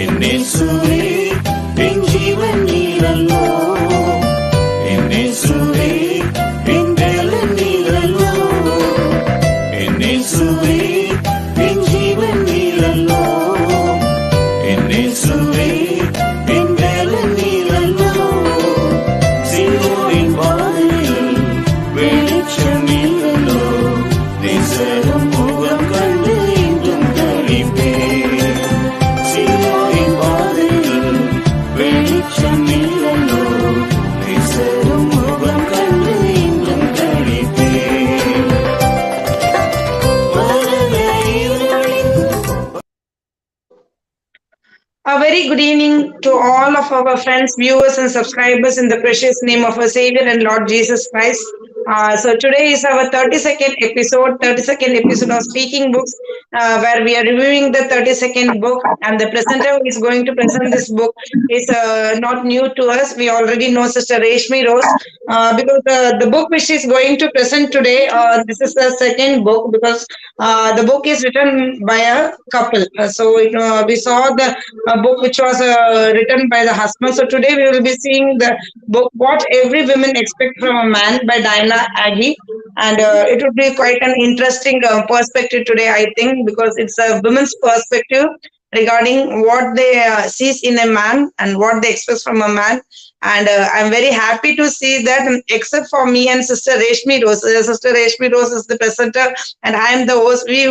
என்னேசுவே என் ஜீவன் நீரல்லோ, என்னேசுவே என் தேவன் நீரல்லோ, என்னேசுவே என் ஜீவன் நீரல்லோ, என்னேசுவே என் தேவன் நீரல்லோ. சிலுவையின் பாதையில் வெளிச்சம் நீரல்லோ, நேசரும் முகம் கண்டு இன்றும் களிப்பேன். சிலுவையின் பாதையில் வெளிச்சம் நீரல்லோ, நேசரும் முகம் கண்டு இன்றும் களிப்பேன். வரத இருளின் A very good evening to all of our friends, viewers, and subscribers in the precious name of our Savior and Lord Jesus Christ. So today is our 32nd episode of Speaking Books, where we are reviewing the 32nd book, and the presenter who is going to present this book is not new to us. We already know Sister Raeshmi Rose, because the book which she is going to present today, this is the second book, because the book is written by a couple. We saw the book which was written by the husband. So today we will be seeing the book What Every Woman Expect from a Man by Diana Hagee, and it would be quite an interesting perspective today, I think, because it's a woman's perspective regarding what they sees in a man and what they expect from a man. And I'm very happy to see that, except for me and Sister Raeshmi Rose. Sister Raeshmi Rose is the presenter, and I am the host. We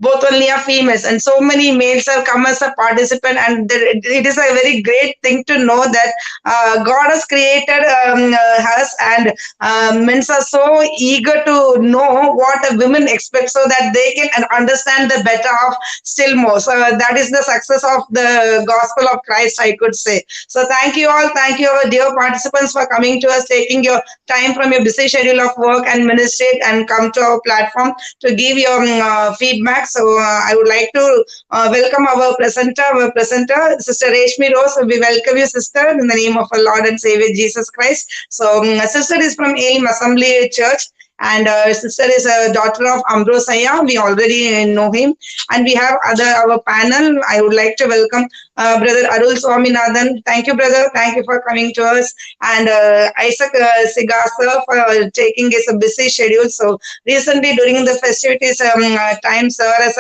both only are females, and so many males have come as a participant. And it is a very great thing to know that God has created us, and men are so eager to know what a women expect, so that they can understand the better of still more. So that is the success of the gospel of Christ, I could say. So thank you all. Thank you, our dear participants, for coming to us, taking your time from your busy schedule of work and ministry, and come to our platform to give your feedback. So I would like to welcome our presenter, Sister Raeshmi Rose. We welcome you, sister, in the name of our Lord and Savior Jesus Christ. So sister is from Aim Assembly Church, and sister is a daughter of Ambrosaya. We already know him. And we have our panel. I would like to welcome Brother Arul Swaminathan. Thank you, brother. Thank you for coming to us. And Isaac Siga, sir, for taking his busy schedule. So recently, during the festivities time, sir has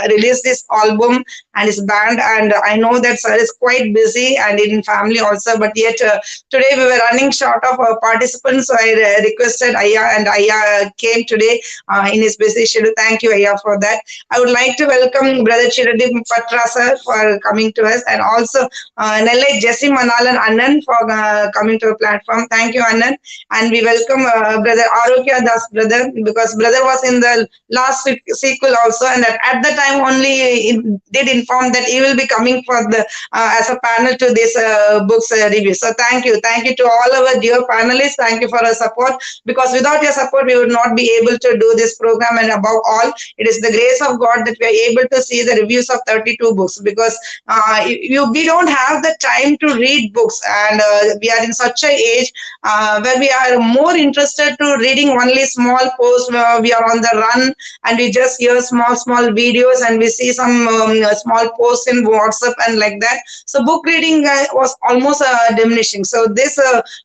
released this album and his band. And I know that sir is quite busy and in family also. But yet today we were running short of participants. So I requested Aya, and Aya came today in his busy schedule. Thank you, Aya, for that. I would like to welcome Brother Chiradeep Patra, sir, for coming to us, and also Nellai Jemima Lazar Annan for coming to the platform. Thank you, Annan. And we welcome Brother Arockiadoss, brother, because brother was in the last sequel also, and at the time only did inform that he will be coming for the as a panel to this book's review. So thank you to all our dear panelists. Thank you for your support, because without your support we would not be able to do this program. And above all, it is the grace of God that we are able to see the reviews of 32 books, because we don't have the time to read books, and we are in such an age where we are more interested to reading only small posts. We are on the run, and we just hear small videos, and we see some small posts in WhatsApp and like that. So book reading was almost diminishing. So this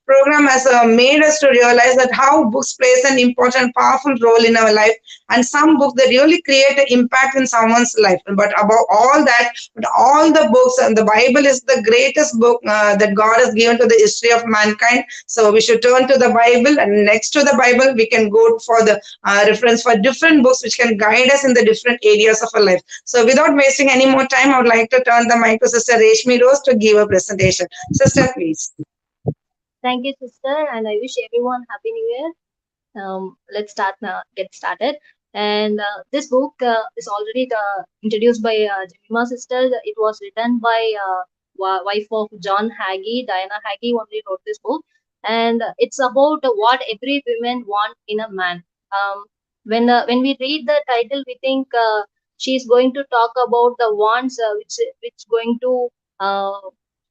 program has made us to realize that how books plays an important, powerful role in our life, and some books that really create an impact in someone's life. But above all that, all the books, and the Bible is the greatest book that God has given to the history of mankind. So we should turn to the Bible, and next to the Bible we can go for the reference for different books which can guide us in the different areas of our life. So without wasting any more time, I would like to turn the mic to Sister Raeshmi Rose to give a presentation. Sister, please. Thank you, sister, and I wish everyone Happy New Year. Let's get started. And this book is already introduced by Jemima sister. It was written by wife of John Hagee. Diana Hagee only wrote this book, and it's about what every woman want in a man. When we read the title, we think she's going to talk about the wants, which going to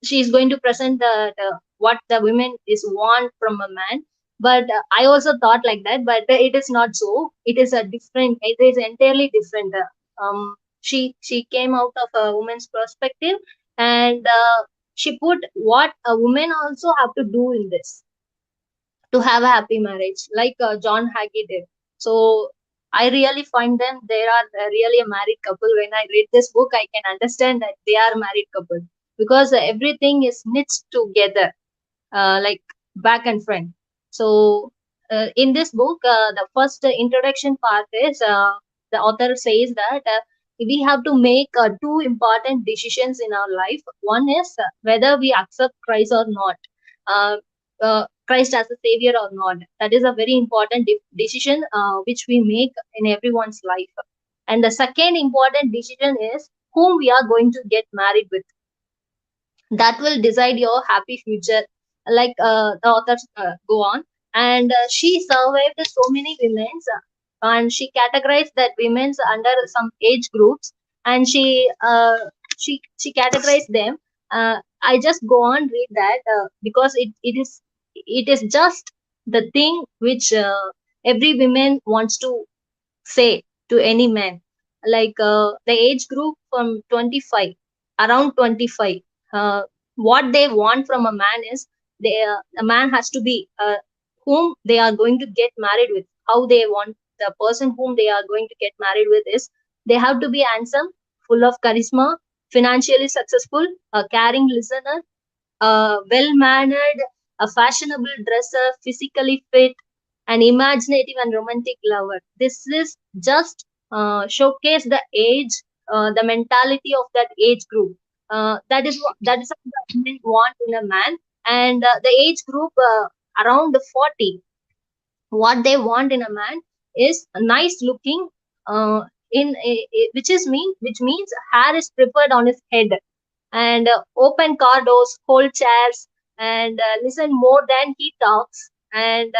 she's going to present that what the women is want from a man. But I also thought like that, but it is not so. It is it is entirely different. She came out of a woman's perspective, and she put what a woman also have to do in this to have a happy marriage, like John Hagee did. So I really find them, they are really a married couple. When I read this book, I can understand that they are a married couple, because everything is knit together, like back and front. So in this book, the first introduction part is, the author says that we have to make two important decisions in our life. One is whether we accept Christ or not, uh, Christ as a savior or not. That is a very important decision which we make in everyone's life. And the second important decision is whom we are going to get married with. That will decide your happy future, like the authors go on. And she survived so many women's, and she categorized that women's under some age groups, and she categorized them. I just go on read that, because it is just the thing which every woman wants to say to any man, like the age group from 25, around 25. What they want from a man is, a man has to be, whom they are going to get married with. How they want the person whom they are going to get married with is, they have to be handsome, full of charisma, financially successful, a caring listener, well mannered, a fashionable dresser, physically fit, an imaginative and romantic lover. This is just showcase the age, the mentality of that age group. That is what the women want in a man. And the age group around 40, what they want in a man is a nice looking, which means hair is preferred on his head, and open car doors, hold chairs, and listen more than he talks, and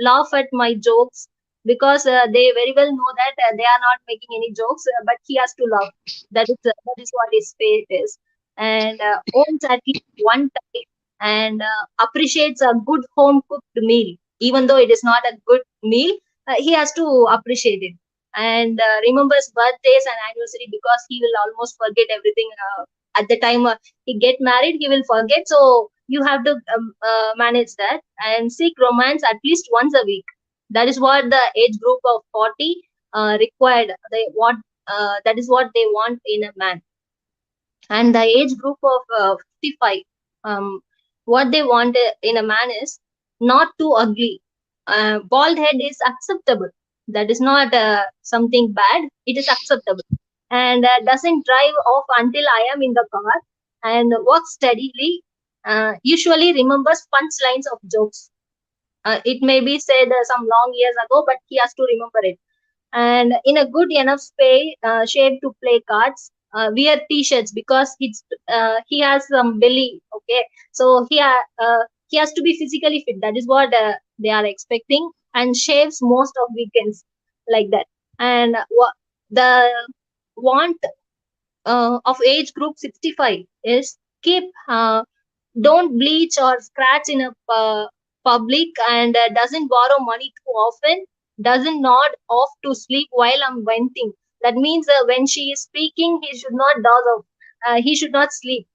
laugh at my jokes, because they very well know that they are not making any jokes, but he has to laugh. That is what his fate is. And owns at least one type, and appreciates a good home cooked meal, even though it is not a good meal. He has to appreciate it, and remembers birthdays and anniversary, because he will almost forget everything at the time he get married. He will forget, so you have to manage that. And seek romance at least once a week. That is what the age group of 40 required. That is what they want in a man. And the age group of 55, um, what they want in a man is not too ugly. Bald head is acceptable. That is not something bad. It is acceptable. And doesn't drive off until I am in the car, and works steadily. Usually remembers punchlines of jokes. It may be said some long years ago, but he has to remember it. And in a good enough shape to play cards. Wear t-shirts because he has some belly. Okay, so he has to be physically fit. That is what they are expecting. And shaves most of weekends, like that. And the want of age group 65 is, keep don't bleach or scratch in a public, and doesn't borrow money too often, doesn't nod off to sleep while I'm venting. That means when she is speaking, he should not doze off. He should not sleep.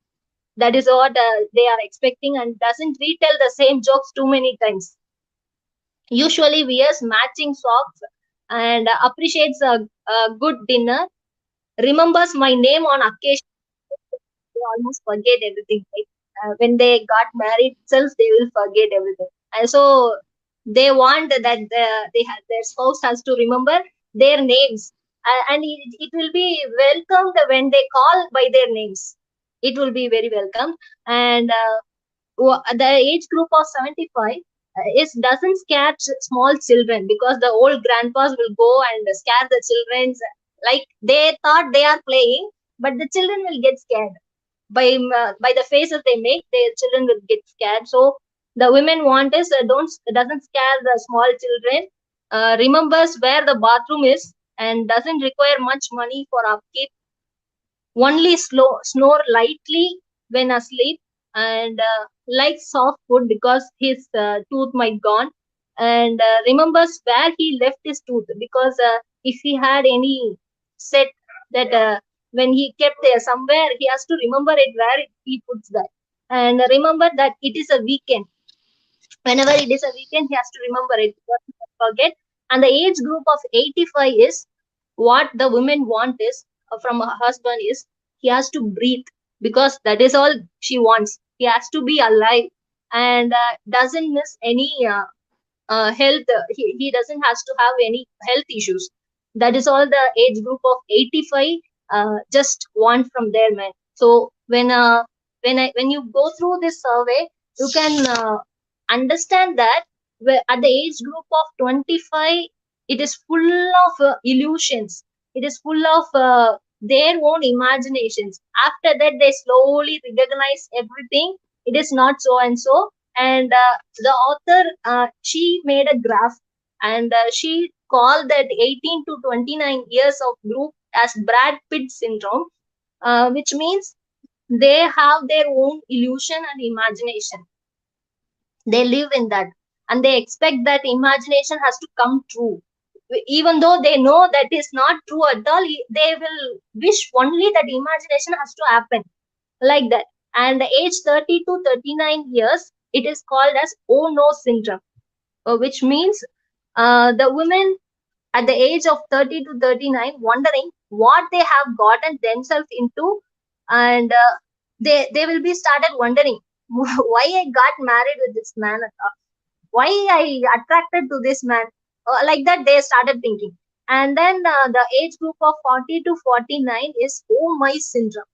That is what they are expecting, and doesn't retell the same jokes too many times. Usually wears matching socks, and appreciates a good dinner, remembers my name on occasion. They almost forget everything. Right? When they got married itself, they will forget everything. And so they want that their spouse has to remember their names, and it will be welcomed when they call by their names. It will be very welcome. And the age group of 75 is doesn't scare small children, because the old grandpas will go and scare the children, like they thought they are playing, but the children will get scared by the faces they make. Their children will get scared. So the women want is, don't doesn't scare the small children, remembers where the bathroom is, and doesn't require much money for upkeep, only snore lightly when asleep, and likes soft food because his tooth might gone, and remembers where he left his tooth, because if he had any set that when he kept there somewhere, he has to remember it where he puts that. And remember that it is a weekend. Whenever it is a weekend, he has to remember it because he will forget. And the age group of 85 is what the women want is from her husband is he has to breathe, because that is all she wants. He has to be alive and doesn't miss any health. He doesn't has to have any health issues. That is all the age group of 85 just want from their men. So when you go through this survey, you can understand that at the age group of 25, it is full of illusions. It is full of their own imaginations. After that, they slowly recognize everything. It is not so and so. And the author, she made a graph, and she called that 18 to 29 years of group as Brad Pitt syndrome, which means they have their own illusion and imagination. They live in that, and they expect that imagination has to come true. Even though they know that is not true at all, they will wish only that imagination has to happen, like that. And the age 30 to 39 years, it is called as oh no syndrome, which means the women at the age of 30 to 39 wondering what they have gotten themselves into. And they will be started wondering why I got married with this man, why I attracted to this man, like that they started thinking. And then the age group of 40 to 49 is oh my syndrome.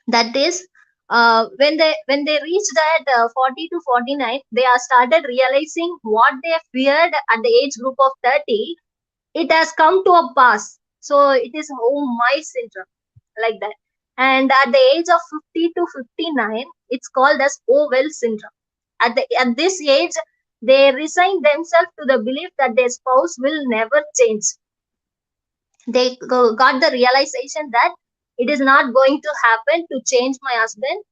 That is when they reach that 40 to 49, they are started realizing what they feared at the age group of 30, it has come to a pass. So it is oh my syndrome, like that. And at the age of 50 to 59, it's called as oh well syndrome. At this age, they resign themselves to the belief that their spouse will never change. They got the realization that it is not going to happen to change my husband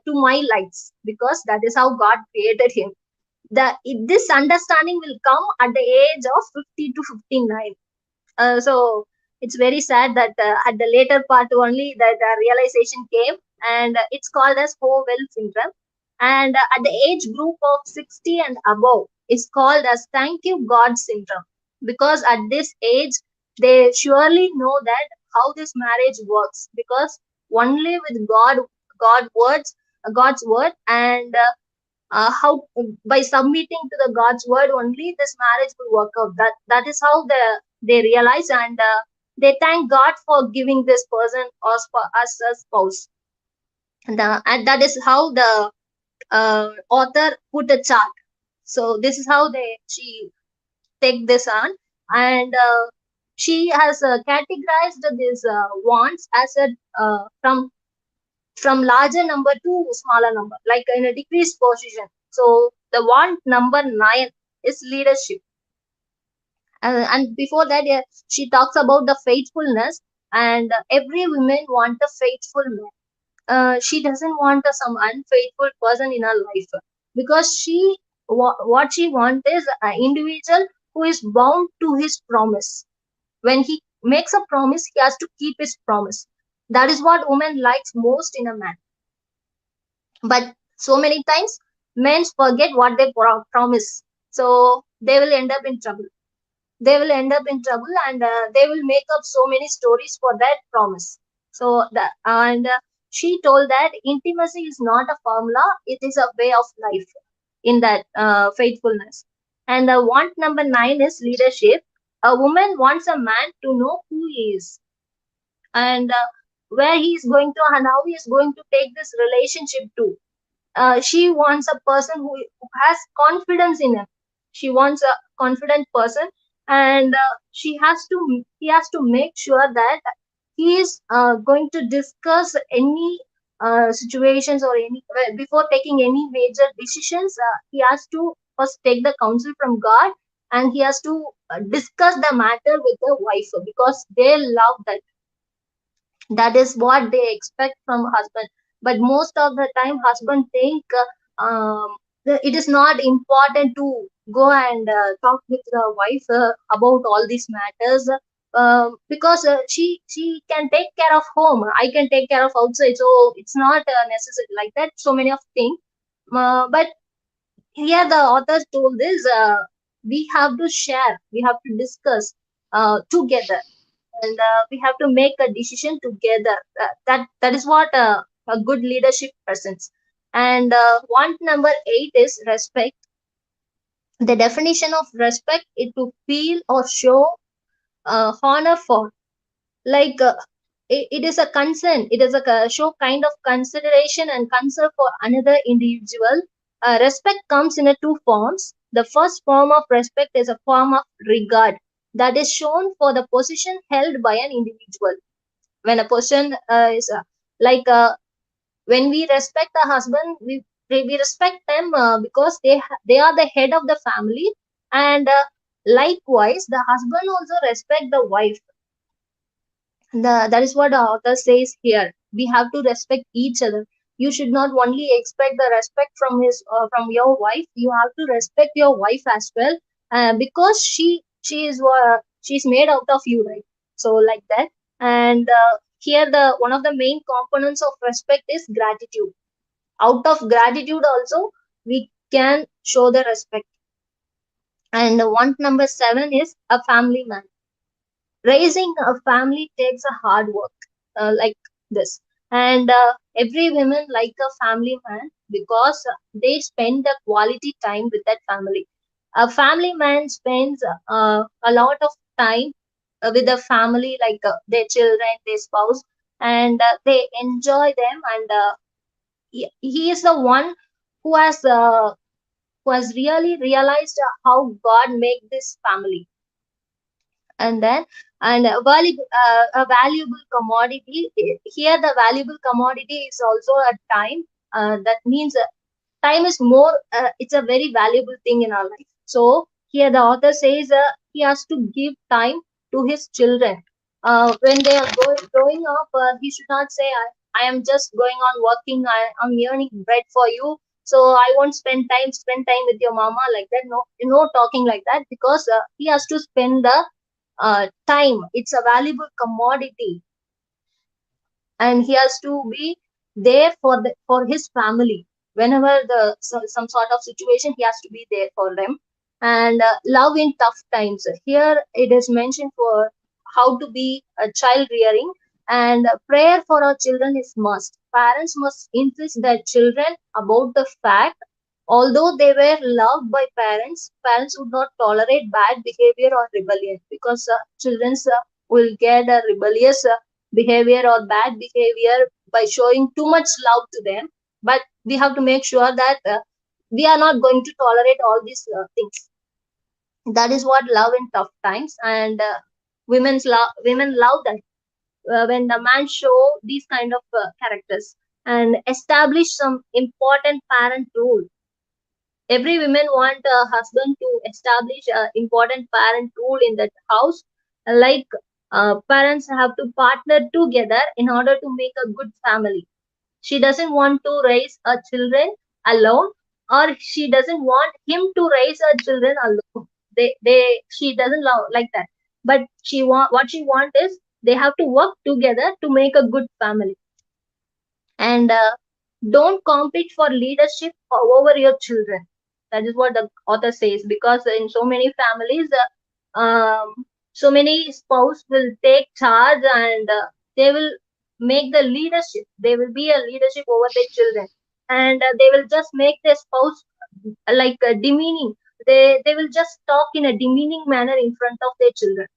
to my likes, because that is how God created him. This understanding will come at the age of 50 to 59. So it's very sad that at the later part only that realization came, and it's called as Howell syndrome. And at the age group of 60 and above, it's called as thank you God syndrome, because at this age they surely know that how this marriage works, because only with God's word, and how by submitting to the God's word only this marriage will work out. That is how they realize, and they thank God for giving this person us for us a spouse. And that is how the author put a chart. So this is how she take this on, and she has categorized these wants as a from larger number to smaller number, like in a decreased position. So the want number 9 is leadership. And before that, she talks about the faithfulness, and every woman want a faithful man. She doesn't want some unfaithful person in her life, because what she wants is an individual who is bound to his promise. When he makes a promise, he has to keep his promise. That is what woman likes most in a man. But so many times men forget what they promise, so they will end up in trouble. And they will make up so many stories for that promise. So that, and she told that intimacy is not a formula, it is a way of life in that faithfulness. And want number 9 is leadership. A woman wants a man to know who he is, and where he is going to, and how he is going to take this relationship to. She wants a person who has confidence in him. She wants a confident person, and he has to make sure that he is going to discuss any situations or any before taking any major decisions. He has to first take the counsel from God, and he has to discuss the matter with the wife, because they love that. That is what they expect from husband. But most of the time husband think it is not important to go and talk with the wife about all these matters. because she can take care of home, I can take care of outside, so it's not necessary like that, so many of things. But here the authors told this, we have to share, we have to discuss together, and we have to make a decision together. That is what a good leadership presents. And one number 8 is respect. The definition of respect is to feel or show honor for, like it is a concern, it is a show kind of consideration and concern for another individual. Respect comes in a two forms. The first form of respect is a form of regard that is shown for the position held by an individual. When a person is like when we respect the husband, we respect them because they are the head of the family. And likewise the husband also respect the wife. That is what the author says here. We have to respect each other. You should not only expect the respect from his from your wife. You have to respect your wife as well, because she's made out of you, right? So like that. And here the one of the main components of respect is gratitude. Out of gratitude also we can show the respect. And one number 7 is a family man. Raising a family takes a hard work, like this. And every woman like a family man because they spend the quality time with that family. A family man spends a lot of time with the family, like their children, their spouse, and they enjoy them. And he is the one who has really realized how God made this family. And then and a valuable commodity, here the valuable commodity is also a time. That means time is more, it's a very valuable thing in our life. So here the author says he has to give time to his children. When they are growing up, he should not say, I am just going on working, I'm earning bread for you, so I won't spend time with your mama, like that. No, no talking like that, because he has to spend the time. It's a valuable commodity, and he has to be there for his family. Whenever some sort of situation, he has to be there for them. And love in tough times, here it is mentioned for how to be a child rearing. And prayer for our children is must. Parents must insist their children about the fact, although they were loved by parents, parents would not tolerate bad behavior or rebellion, because children will get a rebellious behavior or bad behavior by showing too much love to them. But we have to make sure that we are not going to tolerate all these things. That is what love in tough times. And women love that when the man show these kind of characters. And establish some important parent rule. Every woman want a husband to establish an important parent rule in that house, like parents have to partner together in order to make a good family. She doesn't want to raise her children alone, or she doesn't want him to raise her children alone. They she doesn't love like that. But what she want is they have to work together to make a good family. And don't compete for leadership over your children. That is what the author says, because in so many families, so many spouse will take charge, and they will make the leadership, they will be a leadership over their children. And they will just make their spouse like demeaning. They will just talk in a demeaning manner in front of their children.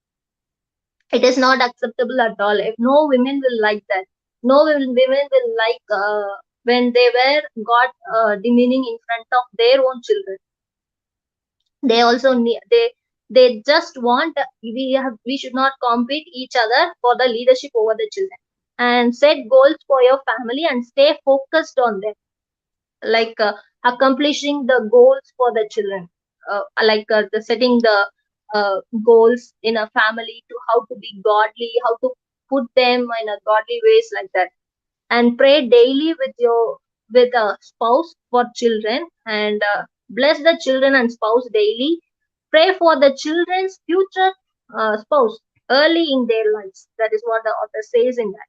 It is not acceptable at all. If no women will like that, no women will like when they were got demeaning in front of their own children. They also need, they just want, we should not compete each other for the leadership over the children. And set goals for your family and stay focused on them, like accomplishing the goals for the children, like the setting the goals in a family to how to be godly, how to put them in a godly ways, like that. And pray daily with a spouse for children. And bless the children and spouse daily. Pray for the children's future spouse, early in their lives. That is what the author says in that.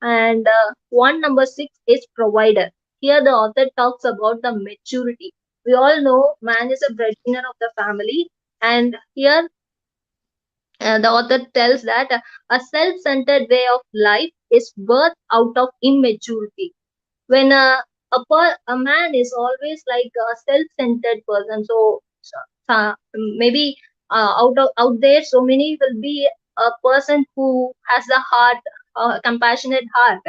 And one number six is provider. Here the author talks about the maturity. We all know man is a breadwinner of the family, and here the author tells that a self-centered way of life is birthed out of immaturity. When a man is always like a self-centered person, maybe out there, so many will be a person who has a heart, compassionate heart.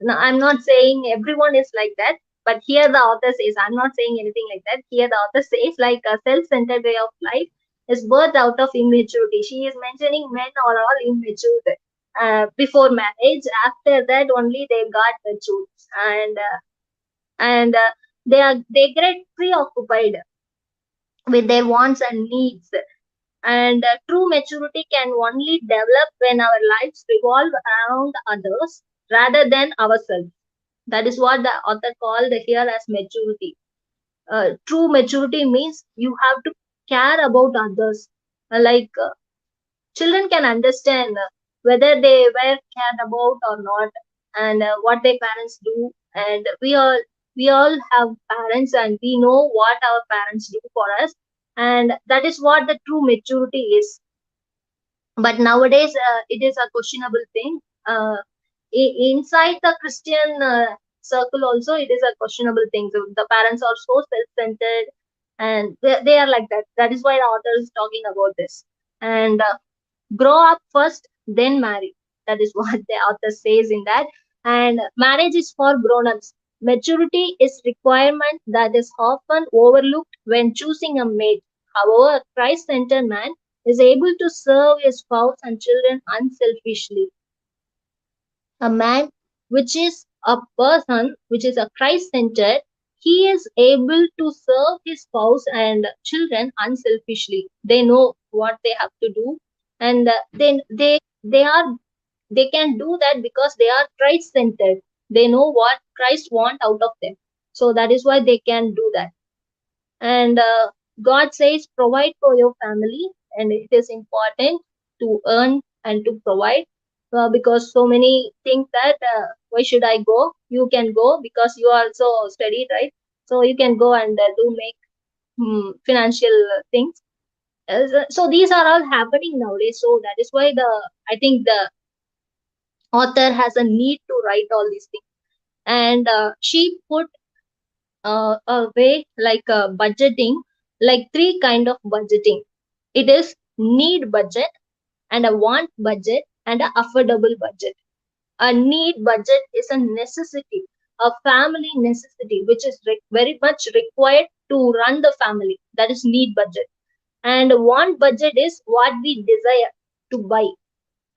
Now, I'm not saying everyone is like that, but here the author says, I'm not saying anything like that. Here the author says like a self-centered way of life is birthed out of immaturity. She is mentioning men are all immature before marriage. After that only they got mature, and they get preoccupied with their wants and needs. And true maturity can only develop when our lives revolve around others rather than ourselves. That is what the author called here as maturity. True maturity means you have to care about others. Children can understand whether they were cared about or not, and what their parents do. And we all have parents, and we know what our parents do for us, and that is what the true maturity is. But nowadays it is a questionable thing. Inside the Christian circle also it is a questionable thing. So the parents are so self-centered, and they are like that. That is why the author is talking about this. And grow up first, then marry. That is what the author says in that. And marriage is for grown-ups. Maturity is requirement that is often overlooked when choosing a mate. However, a Christ-centered man is able to serve his spouse and children unselfishly. A man which is a person which is a Christ-centered, he is able to serve his spouse and children unselfishly. They know what they have to do, and then they can do that because they are Christ-centered. They know what Christ want out of them, so that is why they can do that. And God says provide for your family, and it is important to earn and to provide, because so many think that why should I go? You can go because you are also studied, right? So you can go and do make financial things. So these are all happening nowadays. So that is why I think the author has a need to write all these things. And she put a way like budgeting, like three kind of budgeting. It is need budget, and a want budget, and a affordable budget. A need budget is a necessity, a family necessity, which is very much required to run the family. That is need budget. And want budget is what we desire to buy.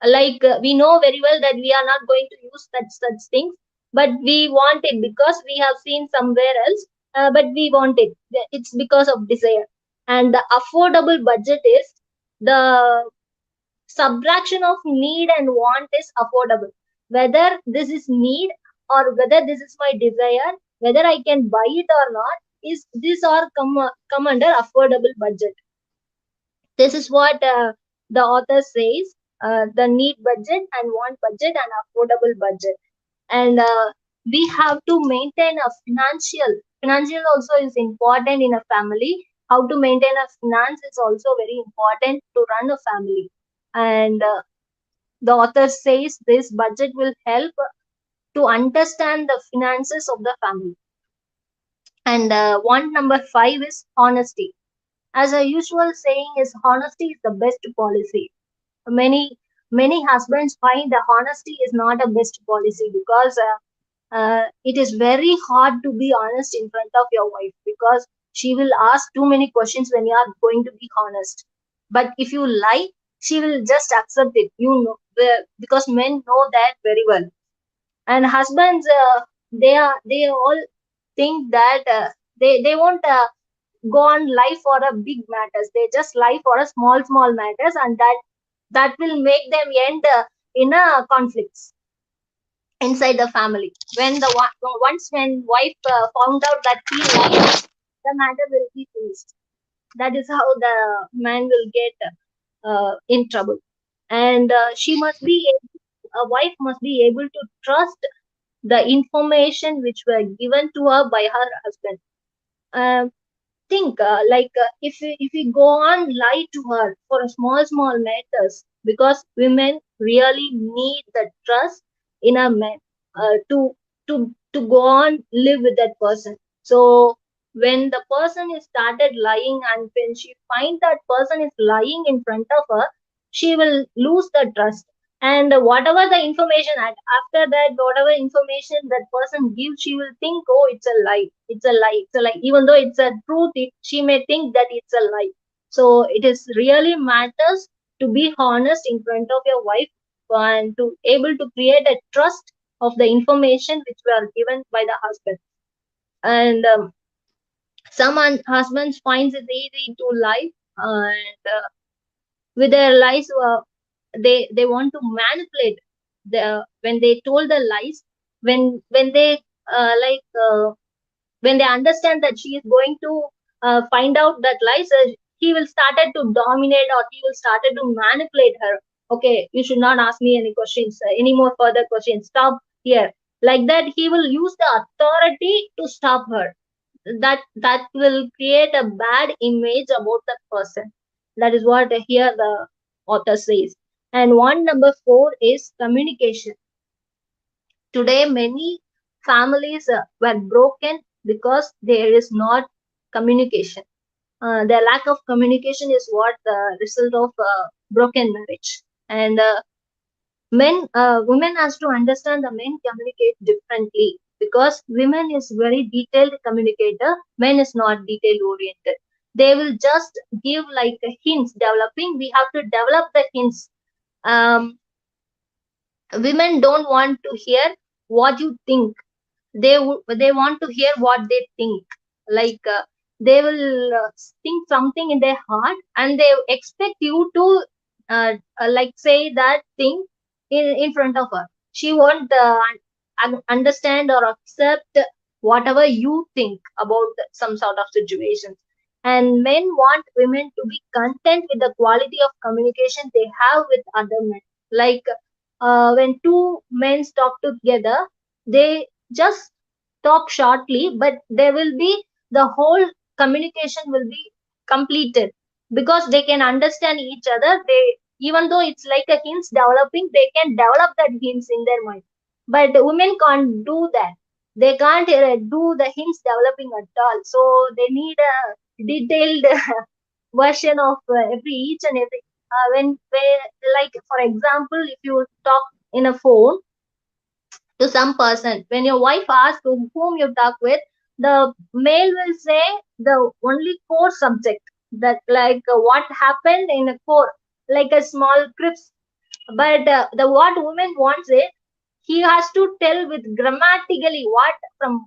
Like we know very well that we are not going to use such things, but we want it because we have seen somewhere else, but we want it. It's because of desire. And the affordable budget is the subtraction of need and want is affordable. Whether this is need or whether this is my desire, whether I can buy it or not, is this or come under affordable budget. This is what the author says: the need budget and want budget and affordable budget. And we have to maintain a financial also is important in a family. How to maintain a finance is also very important to run a family. And the author says this budget will help to understand the finances of the family. And one number 5 is honesty. As a usual saying is, honesty is the best policy. Many husbands find that honesty is not a best policy, because it is very hard to be honest in front of your wife, because she will ask too many questions when you are going to be honest. But if you lie, she will just accept it, because men know that very well. And husbands, they all think that they won't go on lie for a big matters. They just lie for a small matters, and that will make them end in a conflicts inside the family. When once when wife found out that he lied, the matter will be finished. That is how the man will get in trouble. and a wife must be able to trust the information which were given to her by her husband. Um, think if we go on lie to her for small matters, because women really need the trust in a man, to go on live with that person. So when the person is started lying, and when she find that person is lying in front of her, she will lose the trust. And whatever the information, after that, whatever information that person gives, she will think, oh, it's a lie, it's a lie, it's a lie. Even though it's a truth, she may think that it's a lie. So it is really matters to be honest in front of your wife, and to able to create a trust of the information which were given by the husband. And some husbands finds it easy to lie, and with their lies, they want to manipulate when they told the lies, when they when they understand that she is going to find out that lies, he will started to dominate, or he will started to manipulate her. Okay, you should not ask me any questions, any more further questions, stop here. Like that, he will use the authority to stop her. That will create a bad image about that person. That is what here the author says. And one number four is communication. Today many families were broken because there is not communication. The lack of communication is what the result of broken marriage. And women has to understand the men communicate differently, because women is very detailed communicator, men is not detail oriented. They will just give like hints. Developing, we have to develop the hints. um, Women don't want to hear what you think. They want to hear what they think. like they will think something in their heart, and they expect you to like say that thing in front of her. She won't understand or accept whatever you think about some sort of situations. And men want women to be content with the quality of communication they have with other men. Like when two men talk together, they just talk shortly, but there will be the whole communication will be completed, because they can understand each other. They, even though it's like a hints developing, they can develop that hints in their mind. But women can't do that. They can't do the hints developing at all. So they need a detailed version of every each and every when like for example, if you talk in a phone to some person, when your wife asks to whom you talk with, the male will say the only core subject, that like what happened in a core, like a small crisp. But the what woman wants it, he has to tell with grammatically what from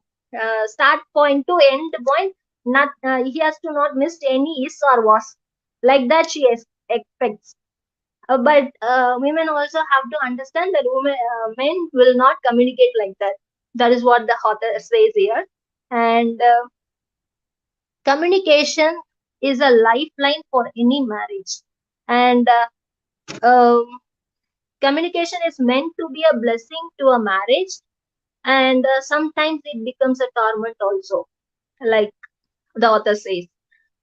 start point to end point. Not he has to not miss any is or was. Like that she expects. But women also have to understand that men will not communicate like that. That is what the author says here. And communication is a lifeline for any marriage. And communication is meant to be a blessing to a marriage, and sometimes it becomes a torment also, like the author says.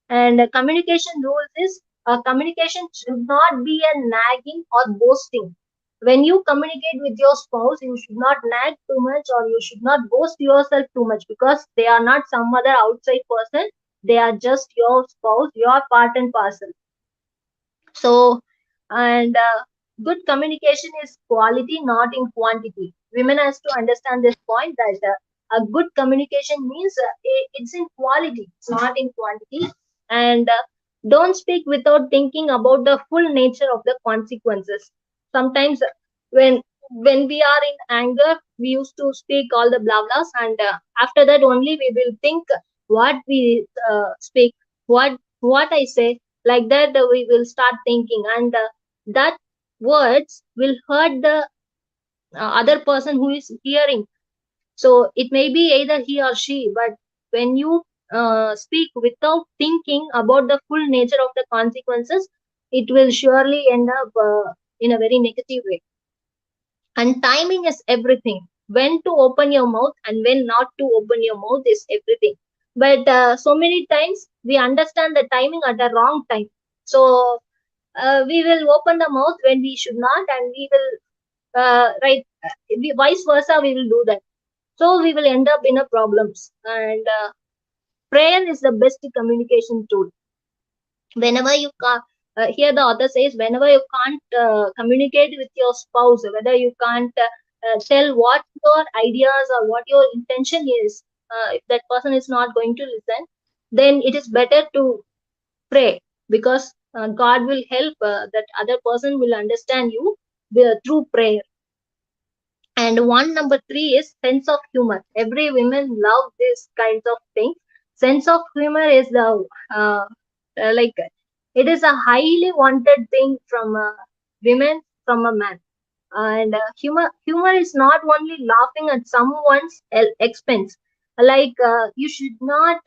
And communication rules is communication should not be a nagging or boasting. When you communicate with your spouse, you should not nag too much, or you should not boast yourself too much, because they are not some other outside person. They are just your spouse, your part and parcel. So, and good communication is quality, not in quantity. Women has to understand this point, that a good communication means it's in quality, it's not in quantity. And don't speak without thinking about the full nature of the consequences. Sometimes when when we are in anger, we used to speak all the blah blahs, and after that only we will think what we speak, what I say. Like that, we will start thinking, and that words will hurt the other person who is hearing. So it may be either he or she, but when you speak without thinking about the full nature of the consequences, it will surely end up in a very negative way. And timing is everything. When to open your mouth and when not to open your mouth is everything. But so many times we understand the timing at the wrong time. So we will open the mouth when we should not, and we will vice versa. We will do that. So we will end up in a problems. And prayer is the best communication tool. Whenever you can, here the author says, whenever you can't communicate with your spouse, whether you can't tell what your ideas or what your intention is, if that person is not going to listen, then it is better to pray, because God will help, that other person will understand you through prayer. And one number three is sense of humor. Every women love this kinds of thing. Sense of humor is the like it is a highly wanted thing from women from a man. And humor is not only laughing at someone's expense. Like you should not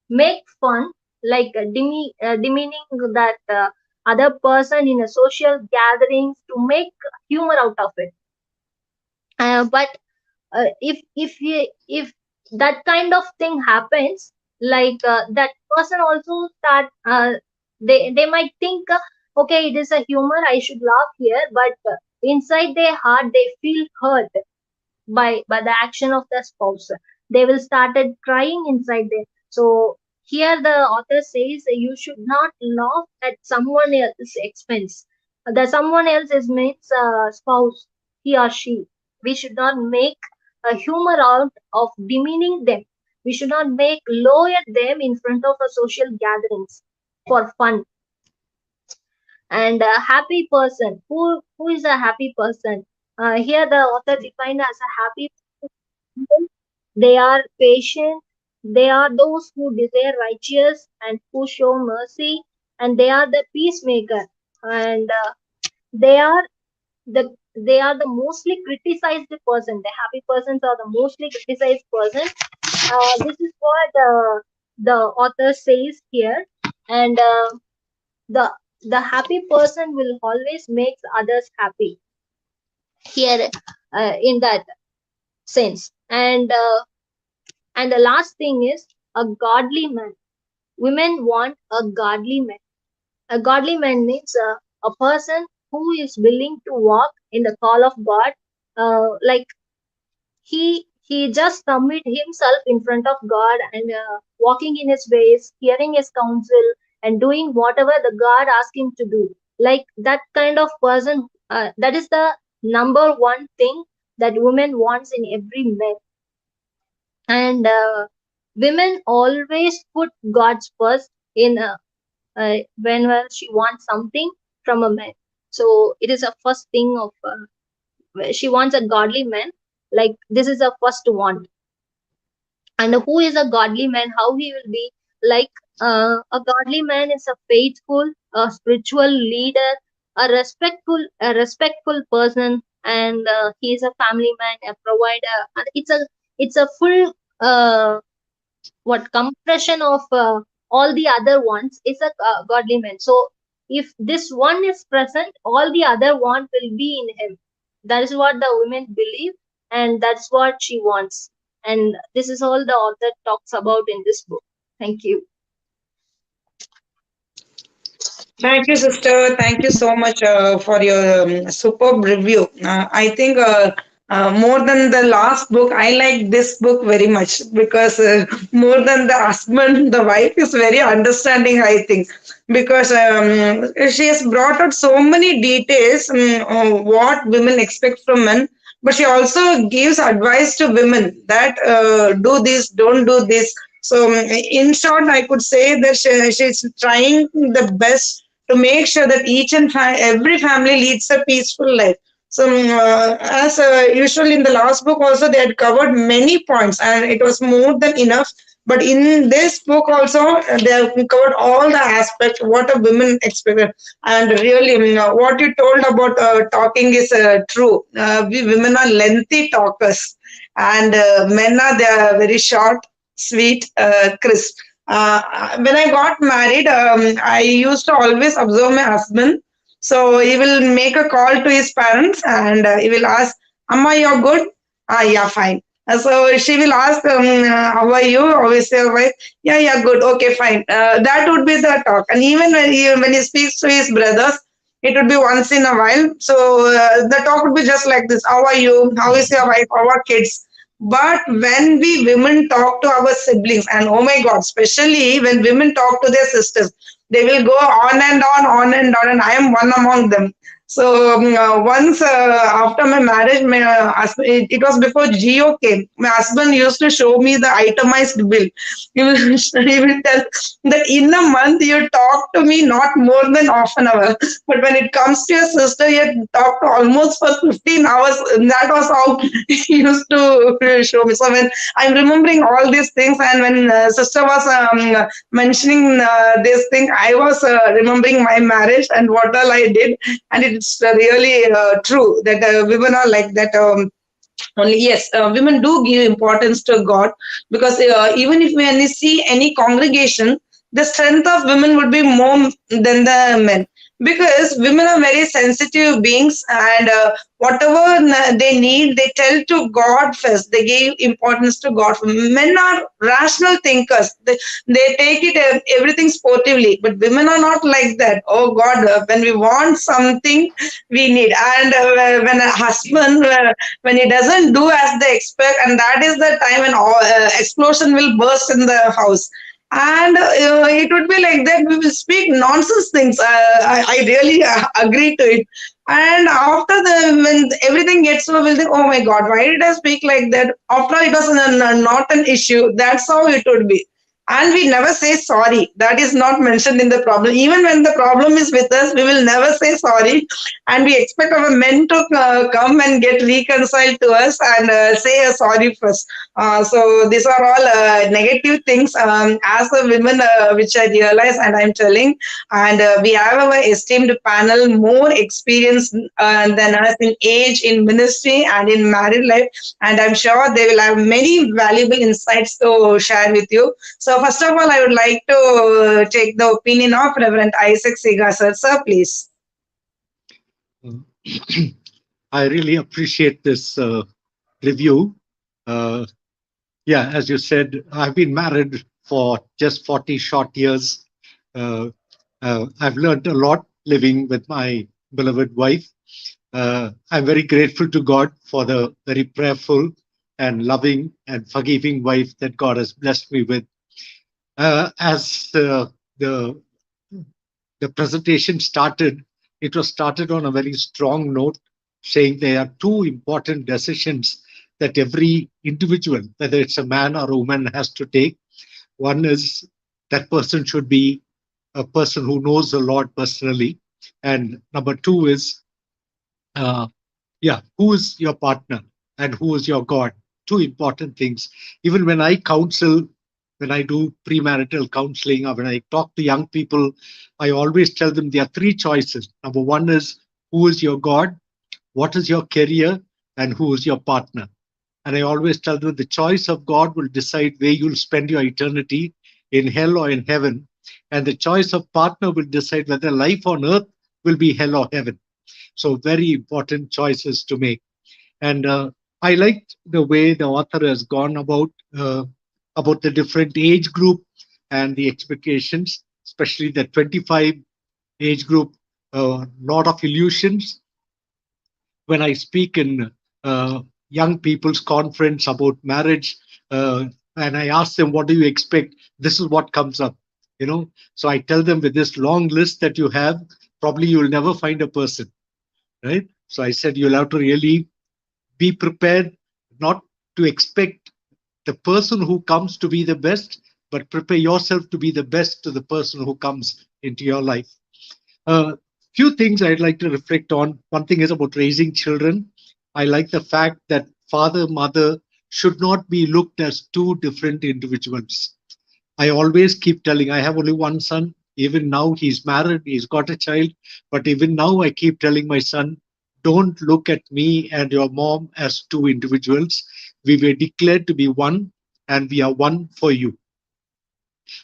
make fun, like demeaning that other person in a social gatherings to make humor out of it. But if that kind of thing happens, like that person also start, they might think, okay, it is a humor, I should laugh here, but inside their heart they feel hurt by the action of the spouse. They will started crying inside there. So here the author says you should not laugh at someone else's expense. The someone else is means spouse, he or she. We should not make a humor out of demeaning them. We should not make lower them in front of a social gatherings for fun. And a happy person, who is a happy person? Here the author defined as a happy person. They are patient, they are those who desire righteous and who show mercy, and they are the peacemaker. And they are they are the mostly criticized person. The happy persons are the mostly criticized person. This is what the author says here. And the the happy person will always make others happy here, in that sense. And the last thing is a godly man. Women want a godly man. A godly man means a person who is willing to walk in the call of God. Like he just submit himself in front of God, and walking in his ways, hearing his counsel, and doing whatever the God asked him to do. Like that kind of person, that is the number one thing that women wants in every man. And women always put God's first in whenever she wants something from a man. So it is a first thing of she wants a godly man. Like this is a first want. And who is a godly man? How he will be? Like a godly man is a faithful, a spiritual leader, a respectful person, and he is a family man, a provider. And it's a full what compression of all the other ones is a godly man. So if this one is present, all the other one will be in him. That is what the women believe, and that's what she wants. And this is all the author talks about in this book. Thank you. Thank you, sister. Thank you so much for your superb review. I think more than the last book, I like this book very much because more than the husband, the wife is very understanding, I think, because she has brought out so many details on what women expect from men. But she also gives advice to women that do this, don't do this. So, in short, I could say that she's trying the best to make sure that each and every family leads a peaceful life. So, as usual in the last book, also they had covered many points, and it was more than enough. But in this book also, they have covered all the aspects what a women expect. And really, what you told about talking is true. We women are lengthy talkers, and men are they are very short, sweet, crisp. When I got married, I used to always observe my husband. So he will make a call to his parents and he will ask, Amma, you're good? Ah, yeah, fine. So she will ask, how are you? How is your wife? Yeah, yeah, good. Okay, fine. That would be the talk. And even when he speaks to his brothers, it would be once in a while. So the talk would be just like this. How are you? How is your wife? How are kids? But when we women talk to our siblings, and oh my God, especially when women talk to their sisters, they will go on and on, and I am one among them. So once after my marriage, it was before Geo came. My husband used to show me the itemized bill. He will tell that in a month you talk to me not more than half an hour, but when it comes to your sister, you talk to almost for 15 hours. That was how he used to show me. So when I'm remembering all these things, and when sister was mentioning this thing, I was remembering my marriage and what all I did, and it's really true that women are like that. Only yes, women do give importance to God, because even if when we see any congregation, the strength of women would be more than the men, because women are very sensitive beings, and whatever they need, they tell to God first. They give importance to God. Men are rational thinkers. They take it everything sportively, but women are not like that. Oh God, when we want something, we need. And when a husband, when he doesn't do as they expect, and that is the time when explosion will burst in the house. And it would be like that. We will speak nonsense things. I really agree to it. And after when everything gets over, we'll think, oh my God, why did I speak like that? After it was not an issue. That's how it would be. And we never say sorry. That is not mentioned in the problem. Even when the problem is with us, we will never say sorry. And we expect our men to come and get reconciled to us and say a sorry first. So these are all negative things as a women, which I realize and I'm telling. And we have our esteemed panel, more experienced than us in age, in ministry, and in married life. And I'm sure they will have many valuable insights to share with you. So first of all, I would like to take the opinion of Reverend Isaac Siga, sir. Sir, please. I really appreciate this review. Uh, yeah, as you said, I've been married for just 40 short years. I've learned a lot living with my beloved wife. I'm very grateful to God for the very prayerful and loving and forgiving wife that God has blessed me with. As the the presentation started, it was started on a very strong note, saying there are two important decisions that every individual, whether it's a man or a woman, has to take. One is that person should be a person who knows the Lord personally. And number two is, uh, who is your partner and who is your God? Two important things. Even when I counsel, when I do premarital counseling, or when I talk to young people, I always tell them there are three choices. Number one is, who is your God? What is your career? And who is your partner? And I always tell them the choice of God will decide where you'll spend your eternity, in hell or in heaven. And the choice of partner will decide whether life on earth will be hell or heaven. So very important choices to make. And I liked the way the author has gone about the different age group and the expectations, especially the 25 age group. A lot of illusions. When I speak in young people's conference about marriage, and I ask them, what do you expect? This is what comes up. So I tell them, with this long list that you have, probably you will never find a person, right? So I said, you'll have to really be prepared, not to expect the person who comes to be the best, but prepare yourself to be the best to the person who comes into your life. Few things I'd like to reflect on. One thing is about raising children. I like the fact that father, mother should not be looked as two different individuals. I always keep telling, I have only one son. Even now, he's married, he's got a child. But even now, I keep telling my son, don't look at me and your mom as two individuals. We were declared to be one, and we are one for you.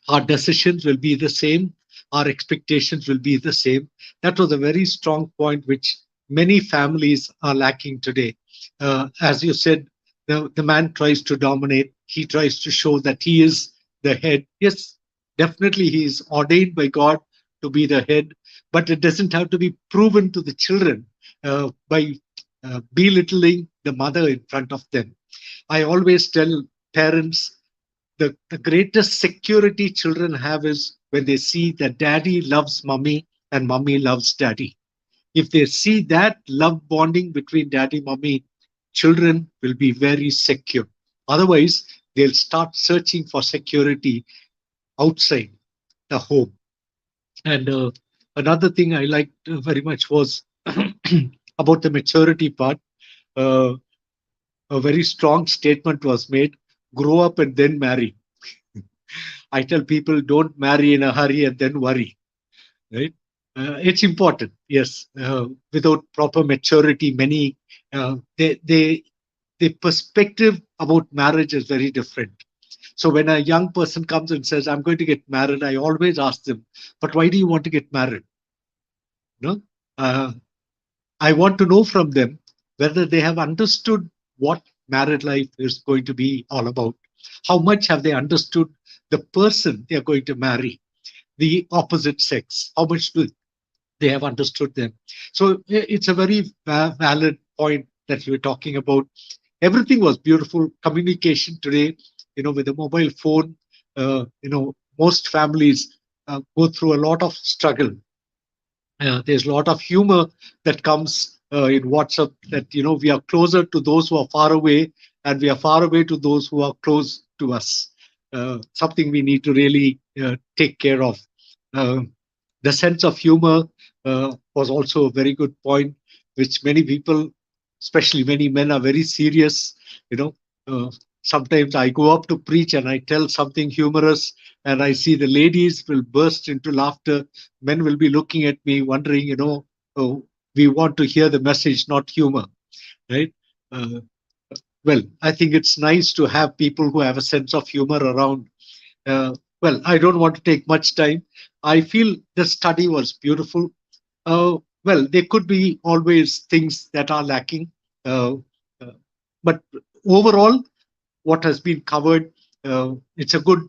Our decisions will be the same. our expectations will be the same. That was a very strong point which many families are lacking today. As you said, the man tries to dominate. He tries to show that he is the head. Yes, definitely he is ordained by God to be the head, but it doesn't have to be proven to the children by belittling the mother in front of them. I always tell parents the greatest security children have is when they see that daddy loves mummy and mummy loves daddy. If they see that love bonding between daddy mummy, children will be very secure. Otherwise, they'll start searching for security outside the home. And another thing I liked very much was about the maturity part. Uh, a very strong statement was made: grow up and then marry. I tell people, don't marry in a hurry and then worry, right? It's important, yes. Without proper maturity, many the perspective about marriage is very different. So when a young person comes and says, "I'm going to get married," I always ask them, "But why do you want to get married?" No, uh, I want to know from them whether they have understood what married life is going to be all about. How much have they understood the person they are going to marry, the opposite sex? How much do they have understood them? So it's a very valid point that you were talking about. Everything was beautiful. Communication today, with the mobile phone, most families go through a lot of struggle. There's a lot of humor that comes in WhatsApp, that we are closer to those who are far away, and we are far away to those who are close to us. Something we need to really take care of. Uh, the sense of humor was also a very good point, which many people, especially many men, are very serious. You know, sometimes I go up to preach and I tell something humorous, and I see the ladies will burst into laughter. Men will be looking at me, wondering, oh, we want to hear the message, not humor, right? Uh, well, I think it's nice to have people who have a sense of humor around. I don't want to take much time. I feel the study was beautiful. There could be always things that are lacking, uh, uh, but overall, what has been covered, it's a good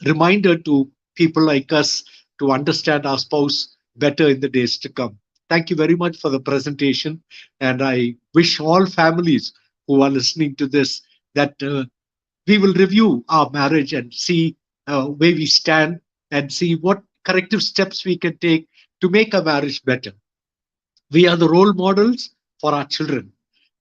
reminder to people like us to understand our spouse better in the days to come. Thank you very much for the presentation, and I wish all families who are listening to this that we will review our marriage and see where we stand, and see what corrective steps we can take to make our marriage better. We are the role models for our children.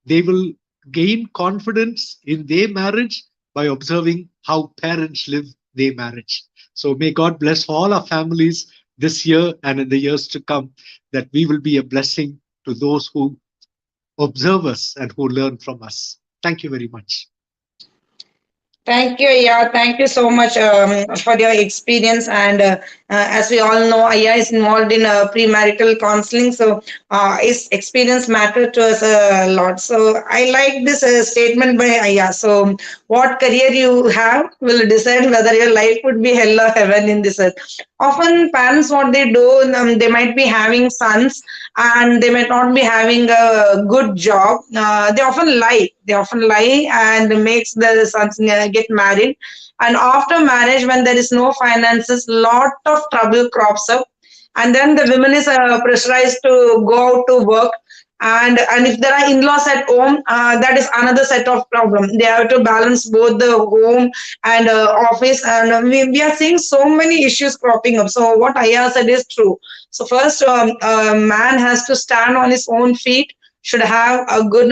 They will gain confidence in their marriage by observing how parents live their marriage. So may God bless all our families this year and in the years to come, that we will be a blessing to those who observe us and who learn from us. Thank you very much. Thank you, Aya. Thank you so much for your experience. And as we all know, Aya is involved in premarital counseling, so his experience matter to us a lot. So I like this statement by Aya. So what career you have will decide whether your life would be hell or heaven in this earth. Often parents, what they do, they might be having sons and they might not be having a good job. They often lie. They often lie and makes the sons get married. And after marriage, when there is no finances, lot of trouble crops up. And then the women is pressurized to go out to work. And if there are in-laws at home, that is another set of problem. They have to balance both the home and office, and we are seeing so many issues cropping up. So what Aya said is true. So first, a man has to stand on his own feet, should have a good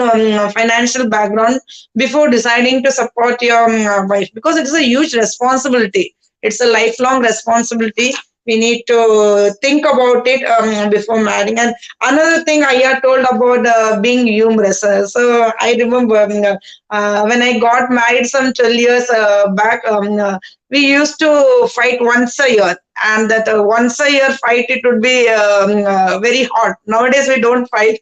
financial background before deciding to support your wife, because it is a huge responsibility. It's a lifelong responsibility. We need to think about it before marrying. And another thing I told about being humorous. So I remember when I got married some 12 years back, we used to fight once a year. and that once a year fight, it would be very hot. Nowadays we don't fight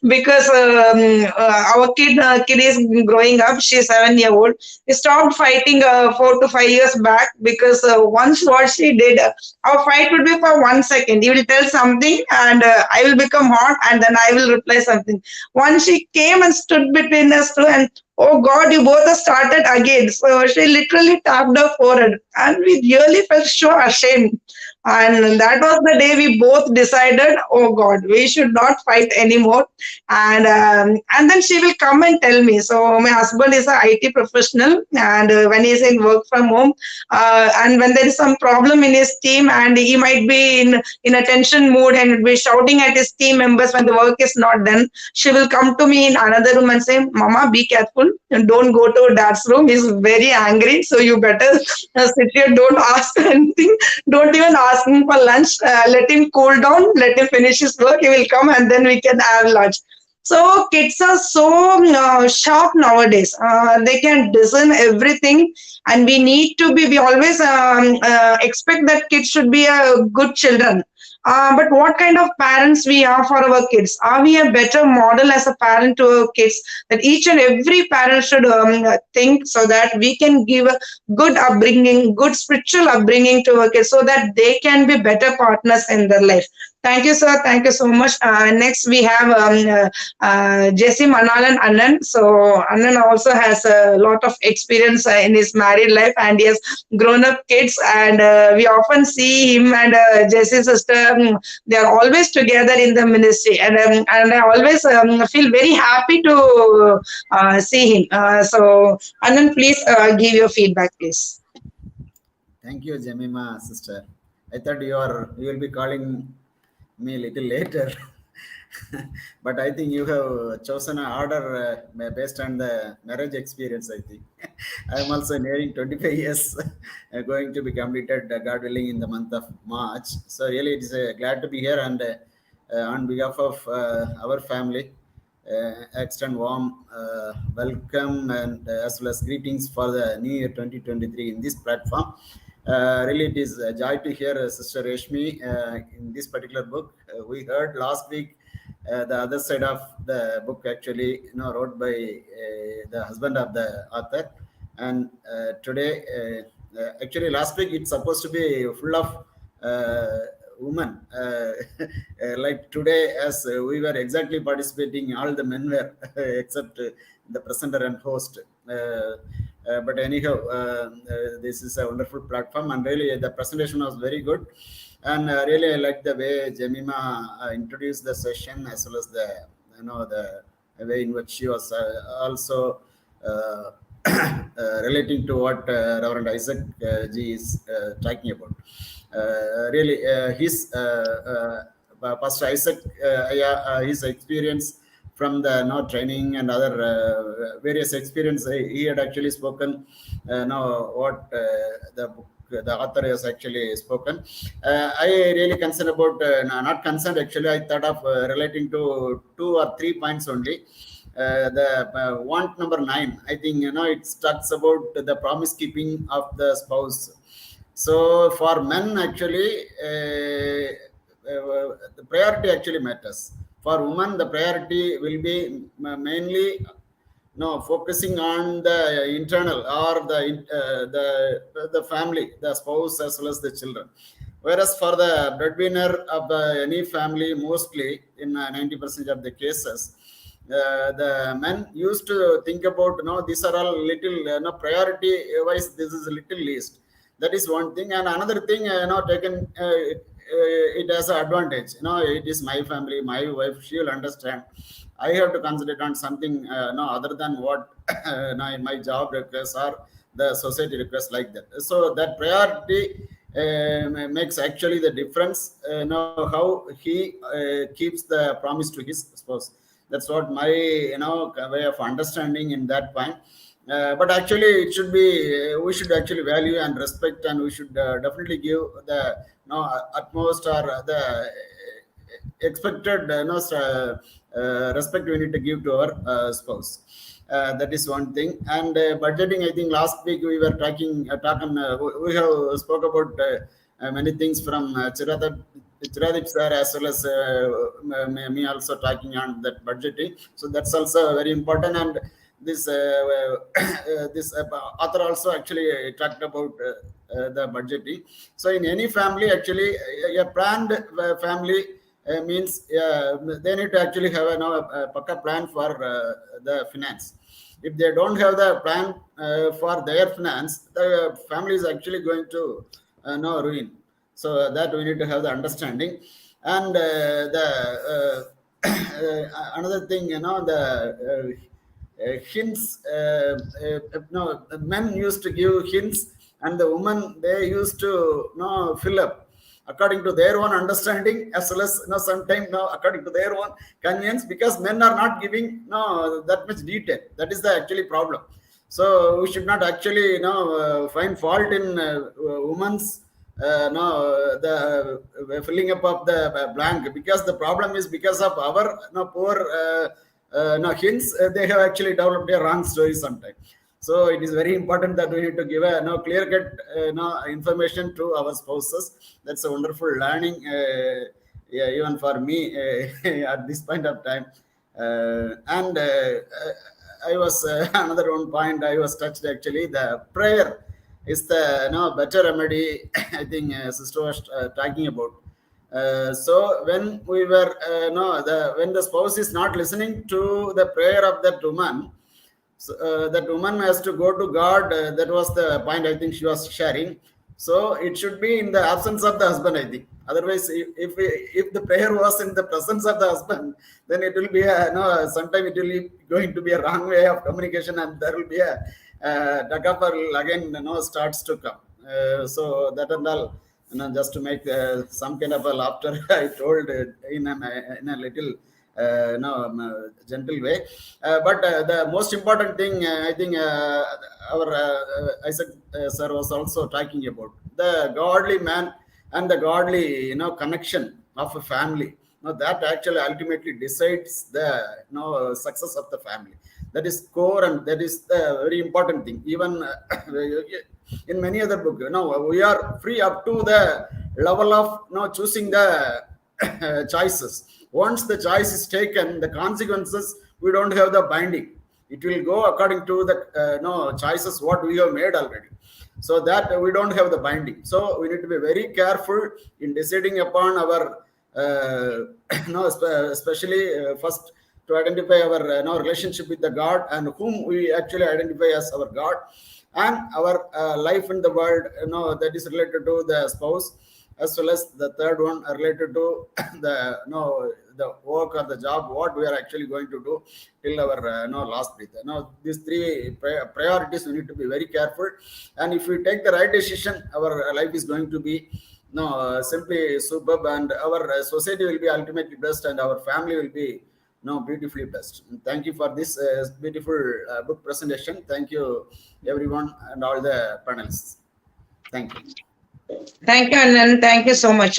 because our kid is growing up. She's 7 year old. We stopped fighting 4 to 5 years back because once what she did, our fight would be for 1 second. He will tell something and I will become hot and then I will reply something. Once she came and stood between us two and oh God, you both have started again. So she literally tapped her forehead and we really felt so ashamed. And that was the day we both decided, oh God, we should not fight anymore. And then she will come and tell me. So my husband is a IT professional, and when he's in work from home, and when there is some problem in his team, and he might be in a tension mood and be shouting at his team members when the work is not done, she will come to me in another room and say, Mama, be careful and don't go to dad's room. He's very angry, so you better sit here. Don't ask anything. Don't even ask him for lunch. Let him cool down. Let him finish his work. He will come and then we can have lunch. So kids are so sharp nowadays. They can discern everything, and we need to be. We always expect that kids should be good children. But what kind of parents we are for our kids? Are we a better model as a parent to our kids? That each and every parent should think so that we can give a good upbringing, good spiritual upbringing to our kids, so that they can be better partners in their life. Thank you, sir. Thank you so much. Next, we have Jesse Manalan Annan. So, Annan also has a lot of experience in his married life and he has grown up kids. And we often see him and Jesse's sister, they are always together in the ministry. And I always feel very happy to see him. So, Annan, please give your feedback, please. Thank you, Jemima sister. I thought you will be calling me a little later. But I think you have chosen an order based on the marriage experience. I think I am also nearing 25 years, going to be completed, God willing, in the month of March. So really, it is glad to be here, and on behalf of our family, extend warm welcome and as well as greetings for the New Year 2023 in this platform. Really, it is a joy to hear Sister Raeshmi in this particular book. We heard last week the other side of the book, actually, wrote by the husband of the author. And today, actually, last week it's supposed to be full of women. Like today, as we were exactly participating, all the men were except the presenter and host. But anyhow, this is a wonderful platform, and really the presentation was very good. And really, I like the way Jemima introduced the session, as well as the way in which she was also relating to what Reverend Isaac G is talking about. Really, his Pastor Isaac, his experience from the training and other various experience, he had actually spoken what the author has actually spoken. I really concerned about not concerned, actually I thought of relating to 2 or 3 points only. The want number 9, I think it talks about the promise keeping of the spouse. So for men, actually the priority actually matters. For women, the priority will be mainly focusing on the internal, or the family, the spouse as well as the children. Whereas for the breadwinner of any family, mostly in 90% of the cases, the men used to think about, these are all little, priority wise, this is a little least. That is one thing. And another thing, taken it as an advantage. It is my family, my wife, she will understand. I have to concentrate on something other than what in my job requests or the society requests, like that. So that priority makes actually the difference. How he keeps the promise to his spouse. That's what my way of understanding in that point. But actually, it should be we should actually value and respect, and we should definitely give the utmost or the expected respect we need to give to our spouse. That is one thing. And budgeting, I think last week we were talking we have spoke about many things from Chiradeep sir, as well as me also talking on that budgeting. So that's also very important. And this this author also actually talked about the budgeting. So in any family, actually, a planned family means they need to actually have a paka plan for the finance. If they don't have the plan for their finance, the family is actually going to no ruin. So that we need to have the understanding. And the another thing, the hints. No, men used to give hints, and the women they used to fill up according to their own understanding, as well as sometimes according to their own convenience, because men are not giving that much detail. That is the actually problem. So we should not actually find fault in women's no the filling up of the blank, because the problem is because of our poor hints. They have actually developed a wrong story sometimes. So it is very important that we need to give a clear cut information to our spouses. That's a wonderful learning, yeah, even for me at this point of time. And I was another one point I was touched, actually the prayer is the better remedy. I think sister was talking about. So when we were when the spouse is not listening to the prayer of that woman, so, that woman has to go to God. That was the point I think she was sharing. So it should be in the absence of the husband, I think. Otherwise, if the prayer was in the presence of the husband, then it will be sometime it will be going to be a wrong way of communication, and there will be a takapar again starts to come. So that and all, just to make some kind of a laughter, I told in a little gentle way. But the most important thing, I think our Isaac sir was also talking about the godly man and the godly connection of a family. That actually ultimately decides the success of the family. That is core, and that is the very important thing. Even in many other books, we are free up to the level of choosing the choices. Once the choice is taken, the consequences, we don't have the binding. It will go according to the choices what we have made already. So that we don't have the binding. So we need to be very careful in deciding upon our especially first to identify our relationship with the God, and whom we actually identify as our God, and our life in the world, that is related to the spouse, as well as the third one related to the the work or the job, what we are actually going to do till our last breath. These three priorities we need to be very careful, and if we take the right decision, our life is going to be simply superb, and our society will be ultimately blessed, and our family will be beautifully blessed. Thank you for this beautiful book presentation. Thank you everyone and all the panelists. Thank you. Thank you, Anand. Thank you so much.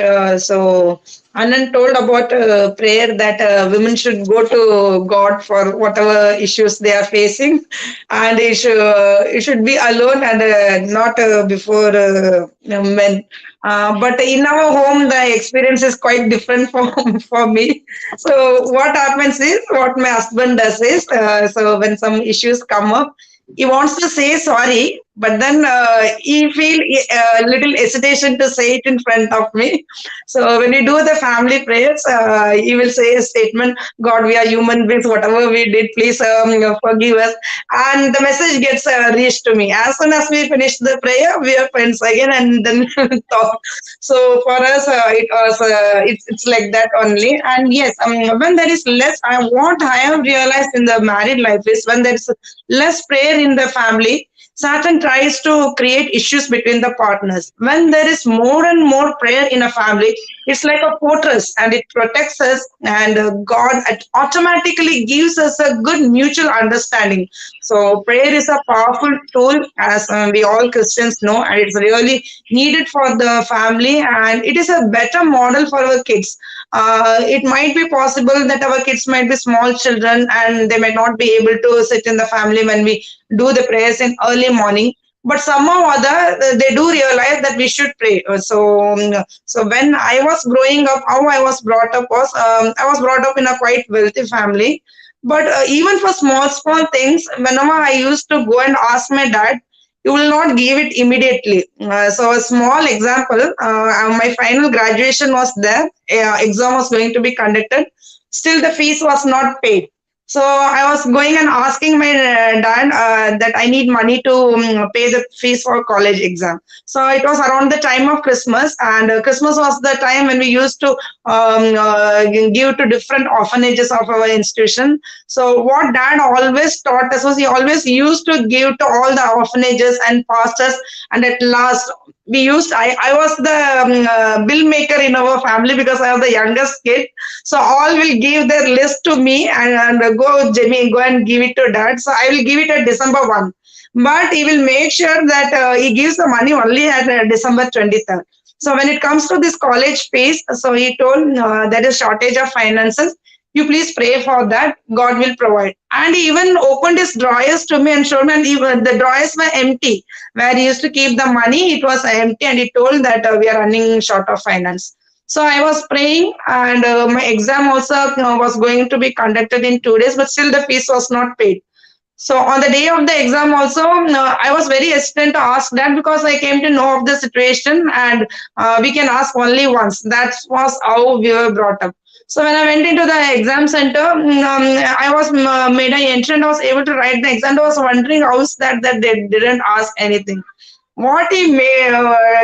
So, Anand told about prayer that women should go to God for whatever issues they are facing, and it should be alone and not before men. But in our home, the experience is quite different for me. So, what happens is, what my husband does is, so when some issues come up, he wants to say sorry, but then he feel a little hesitation to say it in front of me. So when we do the family prayers, he will say a statement, God, we are human beings, whatever we did, please forgive us. And the message gets reached to me. As soon as we finish the prayer, we are friends again, and then talk. So for us, it's like that only. And yes, when there is less, what I have realized in the married life is when there is less prayer in the family, Satan tries to create issues between the partners. When there is more and more prayer in a family, it's like a fortress and it protects us, and God automatically gives us a good mutual understanding. So, prayer is a powerful tool, as we all Christians know, and it's really needed for the family, and it is a better model for our kids. It might be possible that our kids might be small children and they might not be able to sit in the family when we do the prayers in early morning. but somehow or other they do realize that we should pray. So when I was growing up, how I was brought up was, I was brought up in a quite wealthy family, but even for small things, whenever I used to go and ask my dad, he will not give it immediately. So a small example, my final graduation was there, exam was going to be conducted, still the fees was not paid. So I was going and asking my dad that I need money to pay the fees for college exam. So it was around the time of Christmas, and Christmas was the time when we used to give to different orphanages of our institution. So what dad always taught us was he always used to give to all the orphanages and pastors, and at last we used. I was the bill maker in our family because I was the youngest kid, so all will give their list to me, and go, Jimmy, go and give it to dad. So I will give it at December 1. But he will make sure that he gives the money only at December 23rd. So when it comes to this college fees, so he told there is shortage of finances. You please pray for that. God will provide. And he even opened his drawers to me and showed me, and even the drawers were empty. Where he used to keep the money, it was empty, and he told that we are running short of finance. So I was praying, and my exam also was going to be conducted in 2 days, but still the fees was not paid. So on the day of the exam also, I was very hesitant to ask that because I came to know of the situation, and we can ask only once. That was how we were brought up. So when I went into the exam center, I was made an entry and I was able to write the exam. I was wondering how is that they didn't ask anything. What he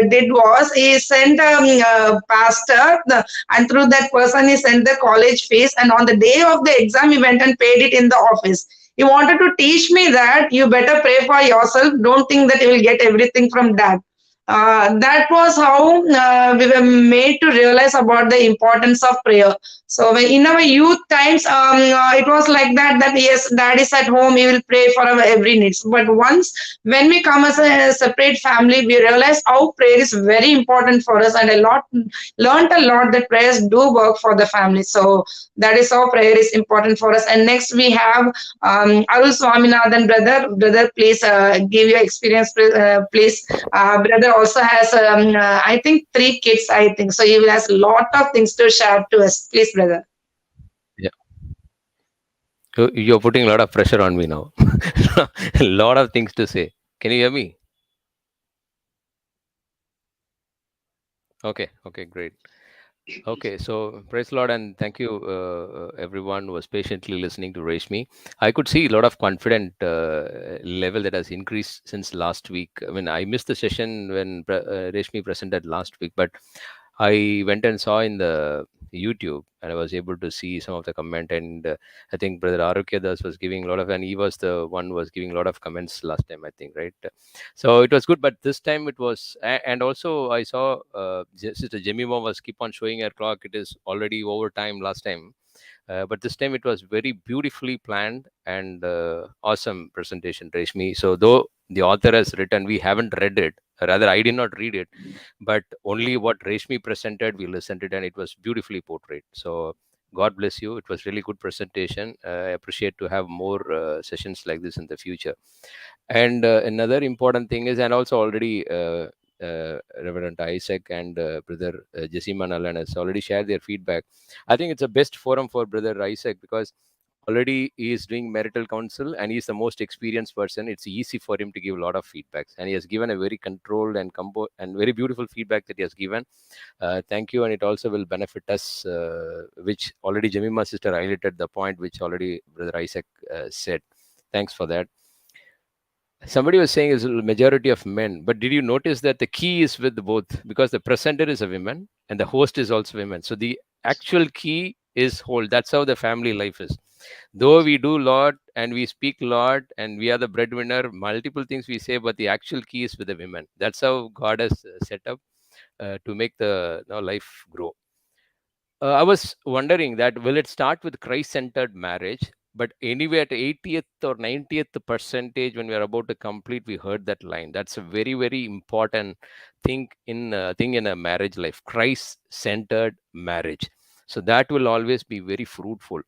did was he sent a pastor, and through that person he sent the college fees. And on the day of the exam, he went and paid it in the office. He wanted to teach me that you better pray for yourself. Don't think that you will get everything from dad. That was how we were made to realize about the importance of prayer. So when in our youth times, it was like that. That yes, dad is at home. He will pray for our every needs. But once when we come as a separate family, we realize how prayer is very important for us, and learned a lot that prayers do work for the family. So that is how prayer is important for us. And next we have Arul Swaminathan, brother, please give your experience, please. Brother also has, I think, 3 kids. I think so. He has a lot of things to share to us. Please, brother. Yeah. You're putting a lot of pressure on me now. A lot of things to say. Can you hear me? Okay, great. Okay, so praise the Lord and thank you, everyone who was patiently listening to Raeshmi. I could see a lot of confident level that has increased since last week. I mean, I missed the session when Raeshmi presented last week, but I went and saw in the YouTube and I was able to see some of the comment. And I think Brother Arockiadoss was giving a lot of, and he was the one who was giving a lot of comments last time, I think, right? So it was good, but this time it was, and also I saw Sister Jemima was keep on showing her clock. It is already overtime last time, but this time it was very beautifully planned and awesome presentation, Reshmi. So though the author has written, we haven't read it. Rather, I did not read it, but only what Reshmi presented, we listened to it, and it was beautifully portrayed. So God bless you. It was really good presentation. I appreciate to have more sessions like this in the future. And another important thing is, and also already Reverend Isaac and Brother Jemima Lazar has already shared their feedback. I think it's a best forum for Brother Isaac because already he is doing marital counsel and he's the most experienced person. It's easy for him to give a lot of feedbacks, and he has given a very controlled and very beautiful feedback that he has given. Thank you, and it also will benefit us, which already Jemima sister highlighted the point which already Brother Isaac said. Thanks for that. Somebody was saying it's a majority of men, but did you notice that the key is with both, because the presenter is a woman and the host is also women. So the actual key is whole. That's how the family life is. Though we do a lot and we speak a lot and we are the breadwinner, multiple things we say, but the actual key is with the women. That's how God has set up to make the life grow. I was wondering that will it start with Christ-centered marriage, but anyway at 80th or 90th percentage when we are about to complete, we heard that line. That's a very, very important thing in a marriage life, Christ-centered marriage. So that will always be very fruitful.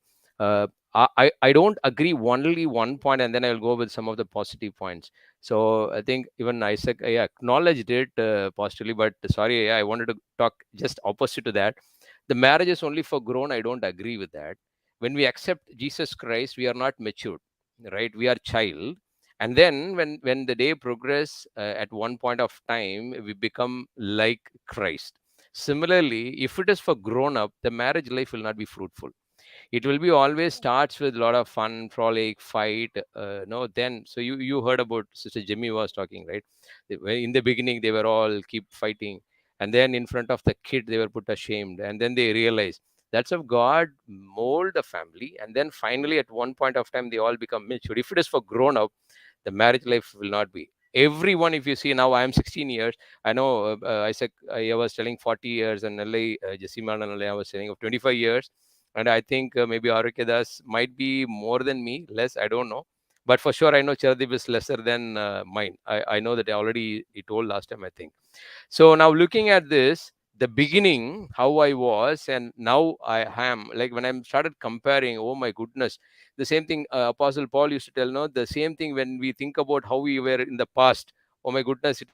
I don't agree only one point, and then I'll go with some of the positive points. So I think even Isaac, I acknowledged it positively, but sorry, I wanted to talk just opposite to that. The marriage is only for grown. I don't agree with that. When we accept Jesus Christ, we are not matured, right? We are child, and then when the day progress, at one point of time, we become like Christ. Similarly, if it is for grown up, the marriage life will not be fruitful. It will be always starts with a lot of fun, frolic, fight. No, then so you heard about Sister Jimmy was talking, right? In the beginning they were all keep fighting, and then in front of the kid they were put ashamed, and then they realize that's how God mold the family, and then finally at one point of time they all become mature. If it is for grown up, the marriage life will not be. Everyone, if you see now, I am 16 years. I know Isaac, I was telling 40 years, and Nalai, Jessiman and Nalai, I was saying of 25 years. And I think maybe Arockiadoss might be more than me, less, I don't know. But for sure, I know Chiradeep is lesser than mine. I know that I already he told last time, I think. So now looking at this, the beginning, how I was, and now I am, like when I started comparing, oh my goodness, the same thing Apostle Paul used to tell, no, the same thing when we think about how we were in the past. Oh my goodness, it was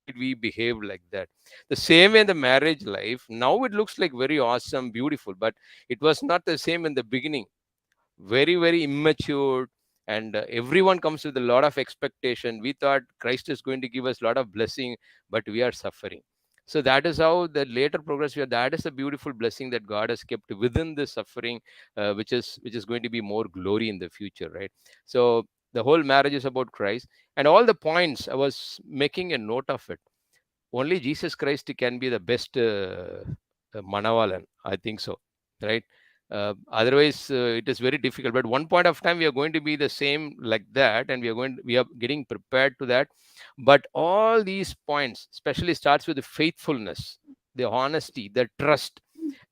why did we behave like that? The same way in the marriage life, now it looks like very awesome, beautiful, but it was not the same in the beginning. Very immature, and everyone comes with a lot of expectation. We thought Christ is going to give us a lot of blessing, but we are suffering. So that is how the later progress we are. That is a beautiful blessing that God has kept within the suffering, which is going to be more glory in the future, right? So the whole marriage is about Christ, and all the points I was making a note of it. Only Jesus Christ can be the best Manavalan. I think so, right? Otherwise, it is very difficult. But one point of time, we are going to be the same like that, and we are getting prepared to that. But all these points, especially starts with the faithfulness, the honesty, the trust,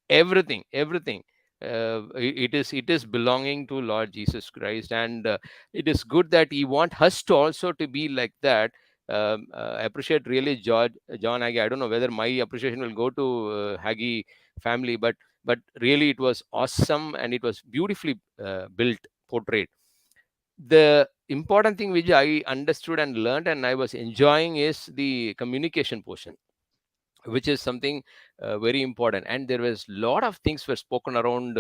everything. It is belonging to Lord Jesus Christ, and it is good that He want us to also to be like that. I appreciate really John Hagee. I don't know whether my appreciation will go to Hagee family, but really it was awesome, and it was beautifully built, portrayed. The important thing which I understood and learned and I was enjoying is the communication portion, which is something very important. And there was a lot of things were spoken around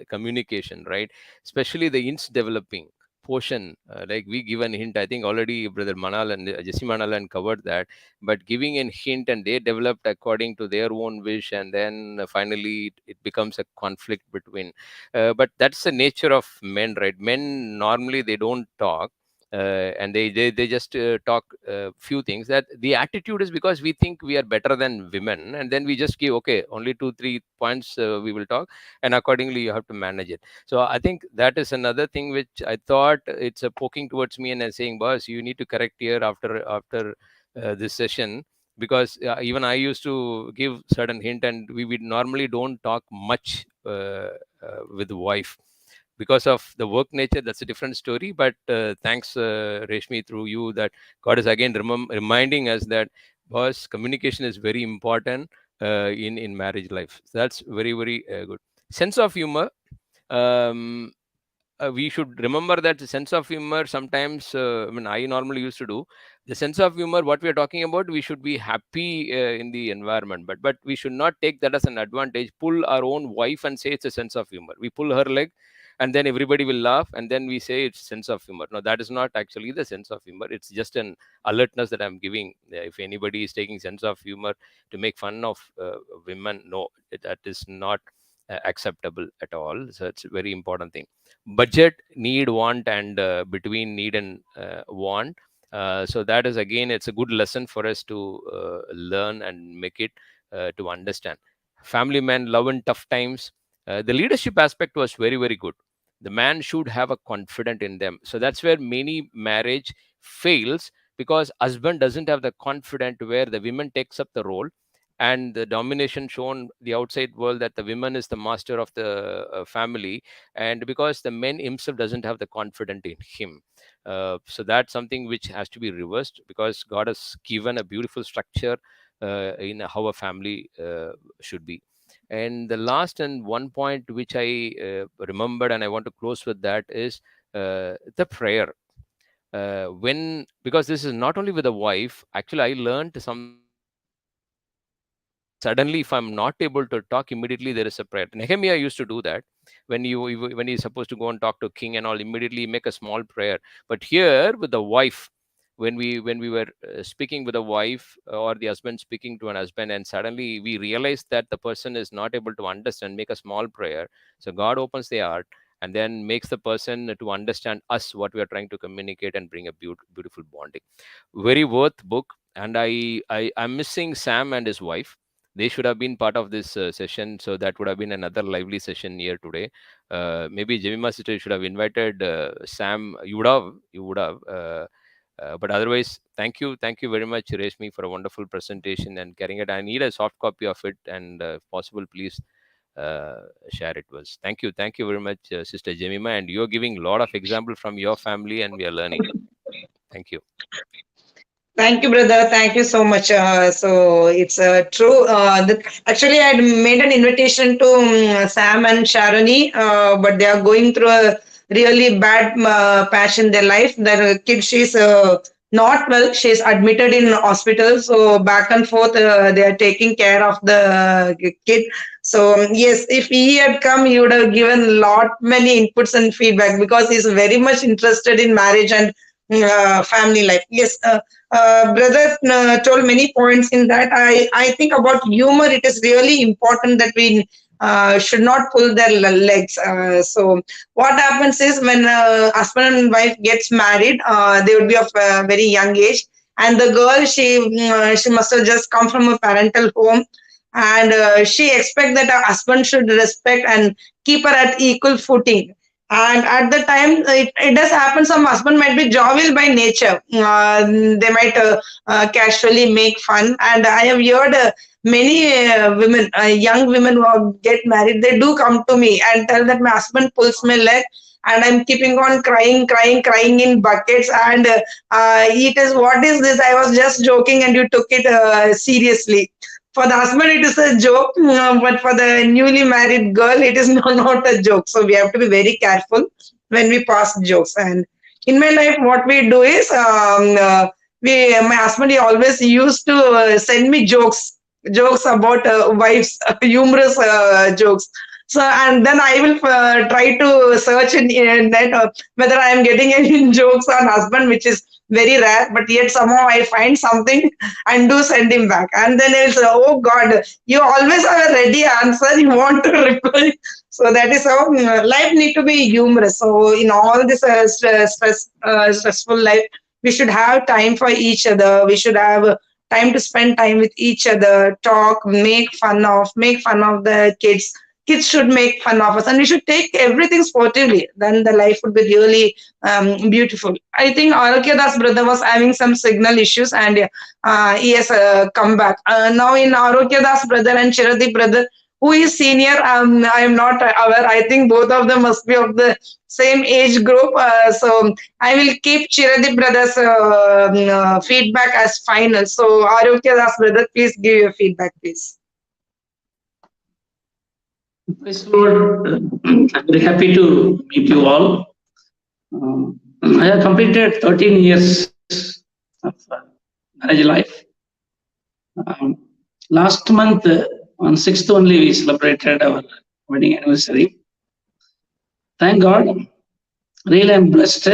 communication, right? Especially the hints developing portion, like we give an hint. I think already brother Manal and Jesse Manalan covered that, but giving a hint and they developed according to their own wish, and then finally it becomes a conflict between, but that's the nature of men, right? Men normally they don't talk, and they just talk few things. That the attitude is because we think we are better than women, and then we just give, okay, only 2 3 points we will talk, and accordingly you have to manage it. So I think that is another thing which I thought it's a poking towards me, and saying, boss, you need to correct here after this session, because even I used to give certain hint, and we normally don't talk much with the wife because of the work nature. That's a different story. But thanks, Reshmi, through you, that God is again reminding us that, boss, communication is very important in marriage life. So that's very good. Sense of humor. Um, we should remember that the sense of humor sometimes, I mean, I normally used to do the sense of humor. What we are talking about, we should be happy in the environment, but we should not take that as an advantage. Pull our own wife and say it's a sense of humor. We pull her leg, and then everybody will laugh, and then we say it's sense of humor. No, that is not actually the sense of humor. It's just an alertness that I'm giving. If anybody is taking sense of humor to make fun of women, no, that is not acceptable at all. So it's a very important thing. Budget, need, want, and between need and want. So that is, again, it's a good lesson for us to learn and make it to understand. Family men love in tough times. The leadership aspect was very good. The man should have a confidence in them. So that's where many marriage fails, because husband doesn't have the confidence, where the women takes up the role, and the domination shown the outside world that the woman is the master of the family, and because the man himself doesn't have the confidence in him. So that's something which has to be reversed, because God has given a beautiful structure in how a family should be. And the last and one point which I remembered, and I want to close with that, is the prayer. When, because this is not only with a wife, actually I learned something suddenly, if I'm not able to talk immediately, there is a prayer. Nehemiah used to do that. When he's supposed to go and talk to king and all, immediately make a small prayer. But here with the wife, when we were speaking with a wife, or the husband speaking to an husband, and suddenly we realized that the person is not able to understand, make a small prayer. So God opens the heart and then makes the person to understand us, what we are trying to communicate, and bring a beautiful bonding. Very worth book. And I'm missing Sam and his wife. They should have been part of this session, so that would have been another lively session here today. Maybe Jemima sister should have invited Sam. You would have. But otherwise, thank you very much, Raeshmi, for a wonderful presentation and carrying it. I need a soft copy of it, and if possible, please share it with us. Thank you very much, Sister Jemima, and you're giving a lot of example from your family, and we are learning. Thank you. Thank you, brother. Thank you so much. So it's true. Actually, I had made an invitation to Sam and Sharoni, but they are going through a really bad patch in their life. Their kid, she's not well. She's admitted in hospital. So back and forth, they are taking care of the kid. So yes, if he had come, he would have given many inputs and feedback, because he's very much interested in marriage and family life. Yes. Brother told many points in that. I think about humor. It is really important that we should not pull their legs. So what happens is, when husband and wife gets married, they would be of a very young age, and the girl, she must have just come from a parental home, and she expects that her husband should respect and keep her at equal footing. And at the time, it does happen, some husband might be jovial by nature. They might casually make fun. And I have heard many women, young women who get married, they do come to me and tell that my husband pulls my leg, and I'm keeping on crying in buckets. And it is, what is this? I was just joking and you took it seriously. For the husband, it is a joke, but for the newly married girl, it is not a joke. So we have to be very careful when we pass jokes. And in my life, what we do is, my husband, he always used to send me jokes about wives, humorous jokes. So, and then I will try to search in net whether I am getting any jokes on husband, which is very rare, but yet somehow I find something and do send him back. And then he'll say, oh God, you always have a ready answer, you want to reply. So that is how life need to be humorous. So in all this stressful life, we should have time for each other. We should have time to spend time with each other, talk, make fun of the kids. Kids should make fun of us, and we should take everything sportively. Then the life would be really beautiful. I think Arockiadoss brother was having some signal issues, and he has come back. Now in Arockiadoss brother and Chiradeep brother, who is senior, I am not aware. I think both of them must be of the same age group. So I will keep Chiradeep brother's feedback as final. So Arockiadoss brother, please give your feedback, please. Praise the Lord. I'm very happy to meet you all. I have completed 13 years of marriage life. Last month, on 6th only, we celebrated our wedding anniversary. Thank God. Really, I'm blessed.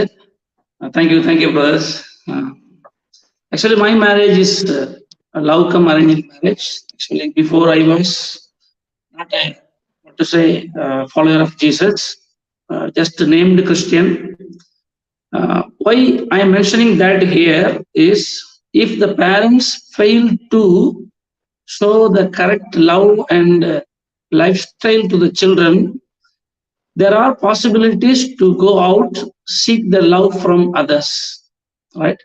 Thank you, brothers. Actually, my marriage is a love come arranged marriage. Actually, before I was not a follower of Jesus, just named Christian. Why I am mentioning that here is, if the parents fail to show the correct love and lifestyle to the children, there are possibilities to go out, seek the love from others, right?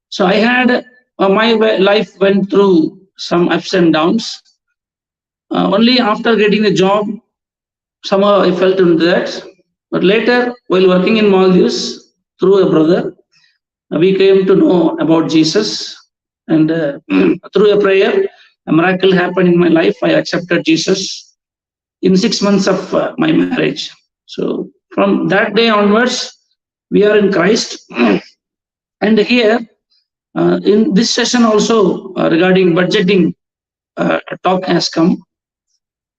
So I had, my life went through some ups and downs. Only after getting a job, somehow I felt into that. But later, while working in Maldives, through a brother, we came to know about Jesus. And through a prayer, a miracle happened in my life. I accepted Jesus. in 6 months of my marriage. So from that day onwards, we are in Christ. And here, in this session also, regarding budgeting, a talk has come.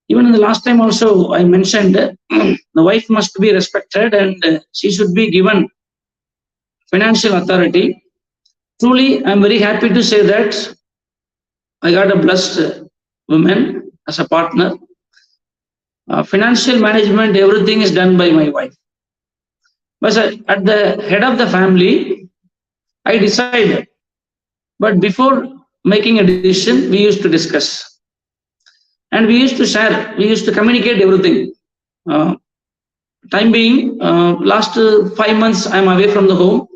Even in the last time also, I mentioned the wife must be respected and she should be given financial authority. Truly, I'm very happy to say that I got a blessed woman as a partner. Financial management, everything is done by my wife. But at the head of the family, I decided. But before making a decision, we used to discuss. And we used to share, we used to communicate everything. Time being, last 5 months, I'm away from the home.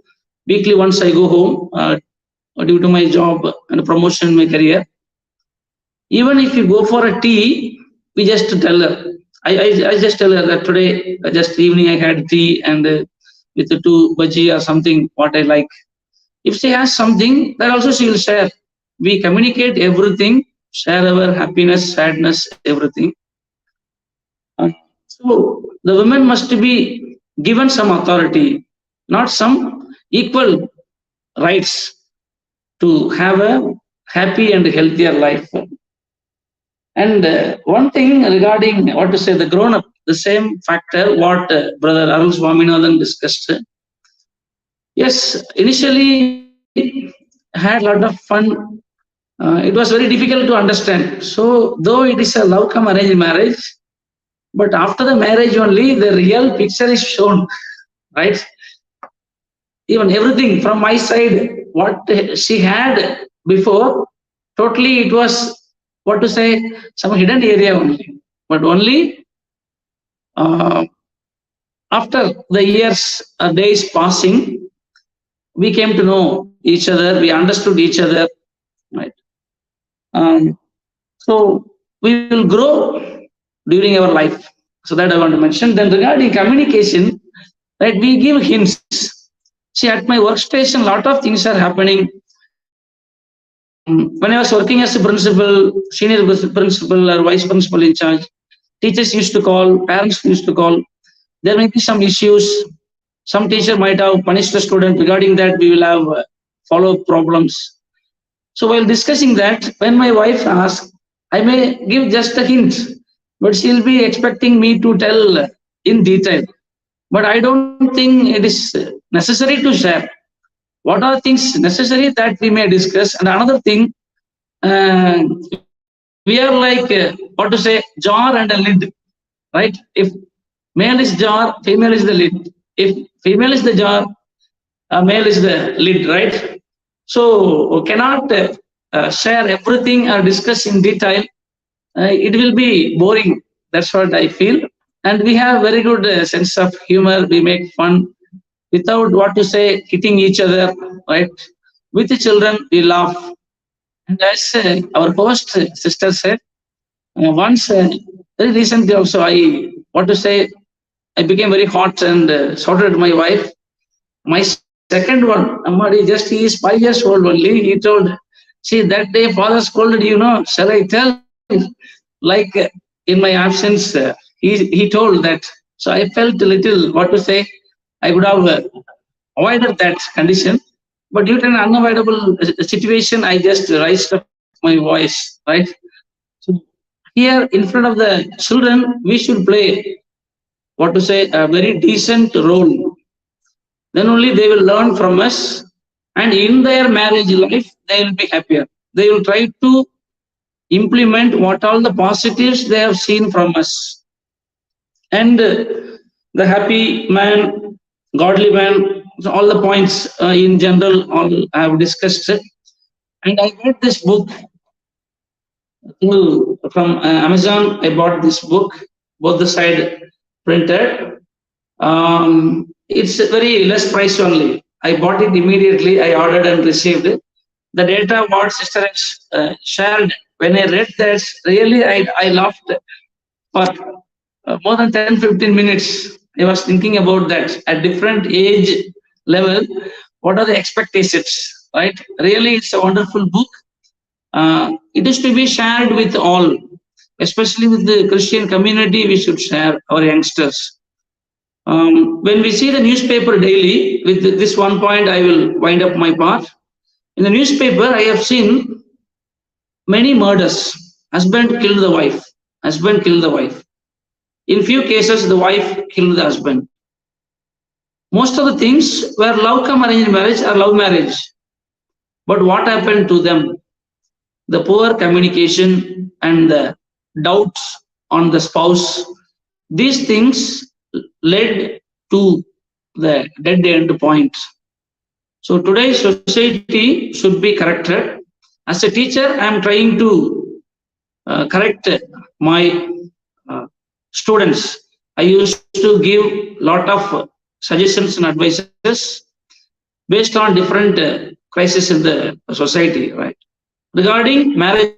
Weekly once I go home due to my job and promotion in my career. Even if you go for a tea, we just tell her. I just tell her that today, just evening, I had tea and with the 2 bhaji or something, what I like. If she has something, that also she will share. We communicate everything, share our happiness, sadness, everything. So the women must be given some authority, not some equal rights to have a happy and healthier life. And one thing regarding what to say, the grown up, the same factor what Brother Arul Swaminathan discussed. Yes, initially had a lot of fun. It was very difficult to understand. So though it is a love come arranged marriage, but after the marriage only the real picture is shown, right? Even everything from my side, what she had before, totally it was, what to say, some hidden area only. But only after the years, days passing, we came to know each other, we understood each other, right? So we will grow during our life. So that I want to mention. Then regarding communication, right, we give hints. See, at my workstation, a lot of things are happening. When I was working as a principal, senior principal or vice principal in charge, teachers used to call, parents used to call. There may be some issues. Some teacher might have punished the student. Regarding that, we will have follow-up problems. So while discussing that, when my wife asked, I may give just a hint, but she'll be expecting me to tell in detail. But I don't think it is necessary to share. What are things necessary that we may discuss? And another thing, we are like, what to say, jar and a lid, right? If male is jar, female is the lid. If female is the jar, male is the lid, right? So cannot share everything or discuss in detail. It will be boring. That's what I feel. And we have very good sense of humor. We make fun without, what to say, hitting each other, right? With the children, we laugh. And as our host sister said, once very recently also, I, what to say, I became very hot and shouted at my wife. My second one, Ammadi, just he is 5 years old only. He told, see, that day father scolded you, know, shall I tell? Like in my absence, he told that. So I felt a little, what to say, I would have avoided that condition. But due to an unavoidable situation, I just raised up my voice, right? So here in front of the children, we should play, what to say, a very decent role. Then only they will learn from us, and in their marriage life, they will be happier. They will try to implement what all the positives they have seen from us. And the happy man, godly man, so all the points in general, all I have discussed. And I got this book from Amazon. I bought this book, both the side printed. It's very less price only. I bought it immediately. I ordered and received it. The data what sister has shared, when I read that, really I laughed for more than 10-15 minutes. I was thinking about that at different age level. What are the expectations, right? Really, it's a wonderful book. It is to be shared with all. especially with the Christian community, we should share our youngsters. When we see the newspaper daily, with this one point, I will wind up my part. In the newspaper, I have seen many murders. Husband killed the wife. Husband killed the wife. In few cases, the wife killed the husband. Most of the things were love come arranged marriage or love marriage. But what happened to them? The poor communication and the doubts on the spouse, these things led to the dead end point. So today's society should be corrected. As a teacher, I am trying to correct my students. I used to give lot of suggestions and advices based on different crises in the society, right? Regarding marriage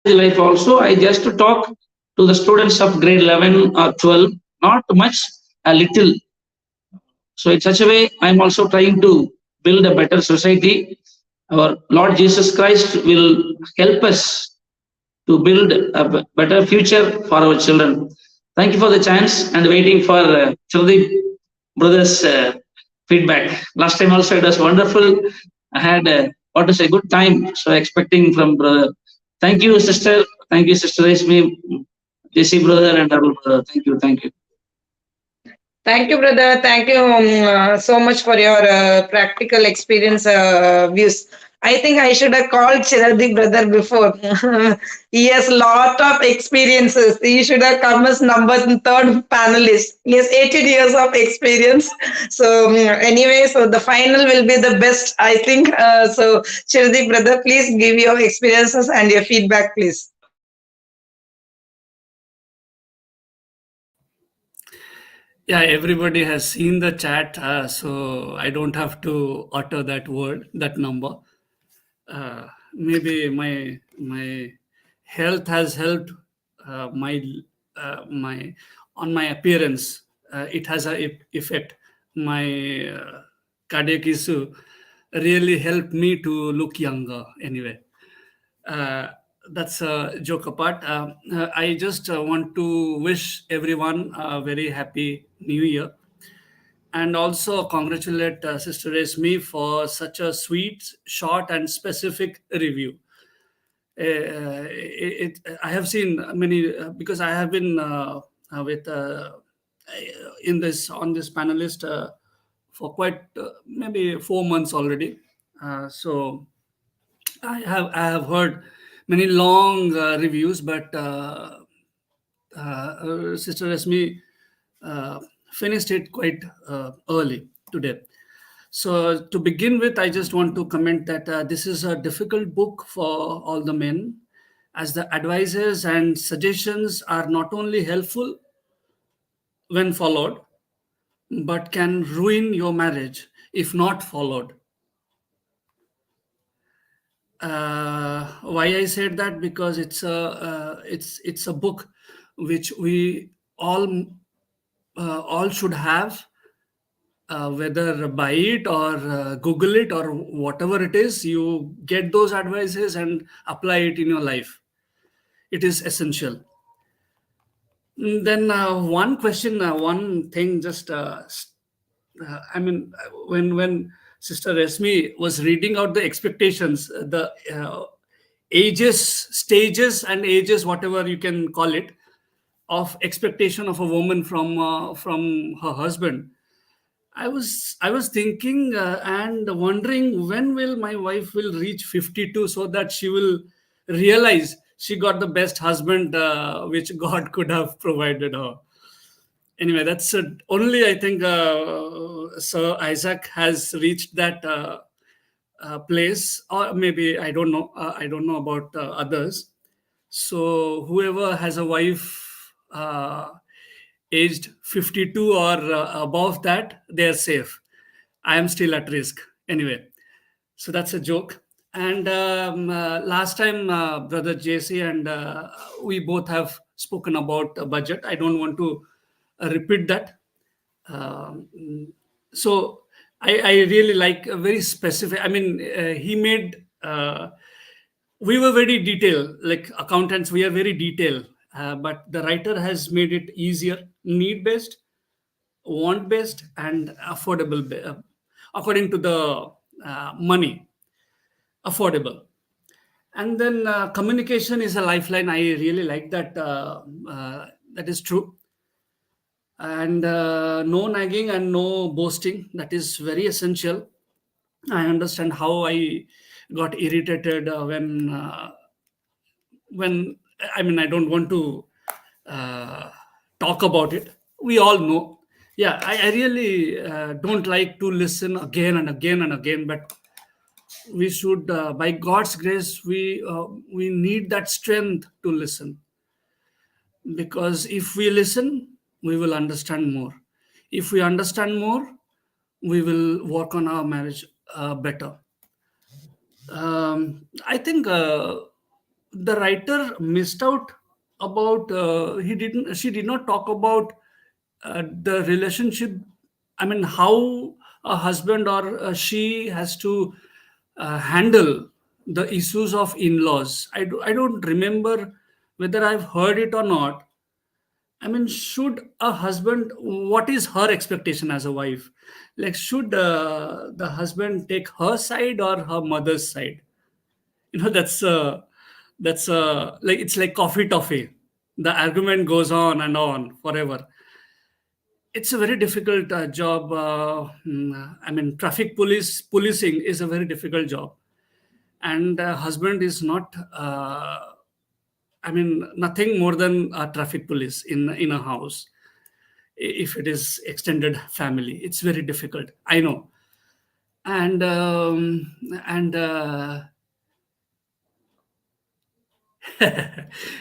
life also, I just talk to the students of grade 11 or 12, not much, a little. So in such a way, I'm also trying to build a better society. Our Lord Jesus Christ will help us to build a better future for our children. Thank you for the chance and waiting for Chiradeep brother's feedback. Last time also it was wonderful. I had what to say, good time. So expecting from brother. Thank you, sister. Thank you, sister Raeshmi, JC brother and Arul brother. Thank you. Thank you. Thank you, brother. Thank you so much for your practical experience views. I think I should have called Chiradeep brother before. He has lot of experiences. He should have come as third panelist. He has 18 years of experience. So anyway, so the final will be the best, I think. So Chiradeep brother, please give your experiences and your feedback, please. Yeah, everybody has seen the chat, so I don't have to utter that word, that number. Maybe my health has helped my on my appearance. It has a effect. My cardiac issue really helped me to look younger. Anyway, that's a joke apart. I just want to wish everyone a very happy New Year, and also congratulate Sister Raeshmi for such a sweet, short, and specific review. I have seen many because I have been with on this panelist for quite maybe 4 months already. So I have heard many long reviews, but Sister Raeshmi finished it quite early today. So to begin with, I just want to comment that this is a difficult book for all the men, as the advices and suggestions are not only helpful when followed, but can ruin your marriage if not followed. Why I said that? Because it's a book which we all should have, whether buy it or Google it or whatever it is, you get those advices and apply it in your life. It is essential. Then one question, one thing, just I mean, when Sister Raeshmi was reading out the expectations, the ages, stages, and ages, whatever you can call it, of expectation of a woman from her husband. I was thinking and wondering, when will my wife will reach 52 so that she will realize she got the best husband which God could have provided her. Anyway, that's only, I think Sir Isaac has reached that place, or maybe I don't know. I don't know about others. So whoever has a wife aged 52 or above that, they're safe. I am still at risk. Anyway, so that's a joke. And last time, Brother JC and we both have spoken about a budget. I don't want to repeat that. So I really like a very specific. I mean, he made. We were very detailed, like accountants. We are very detailed, but the writer has made it easier, need-based, want-based, and affordable, according to the money, affordable. And then communication is a lifeline. I really like that. That is true. And no nagging and no boasting. That is very essential. I understand how I got irritated when I mean, I don't want to uh, talk about it. We all know. Yeah, I really don't like to listen again and again and again. But we should, by God's grace, we need that strength to listen, because if we listen, we will understand more. If we understand more, we will work on our marriage better. I think the writer missed out about she did not talk about the relationship. I mean, how a husband or she has to handle the issues of in-laws. I don't remember whether I've heard it or not. I mean, should a husband, what is her expectation as a wife? Like, should the husband take her side or her mother's side? That's like, it's like coffee toffee. The argument goes on forever. It's a very difficult job. I mean, traffic policing is a very difficult job, and husband is not. I mean, nothing more than a traffic police in a house. If it is extended family, it's very difficult. I know, and and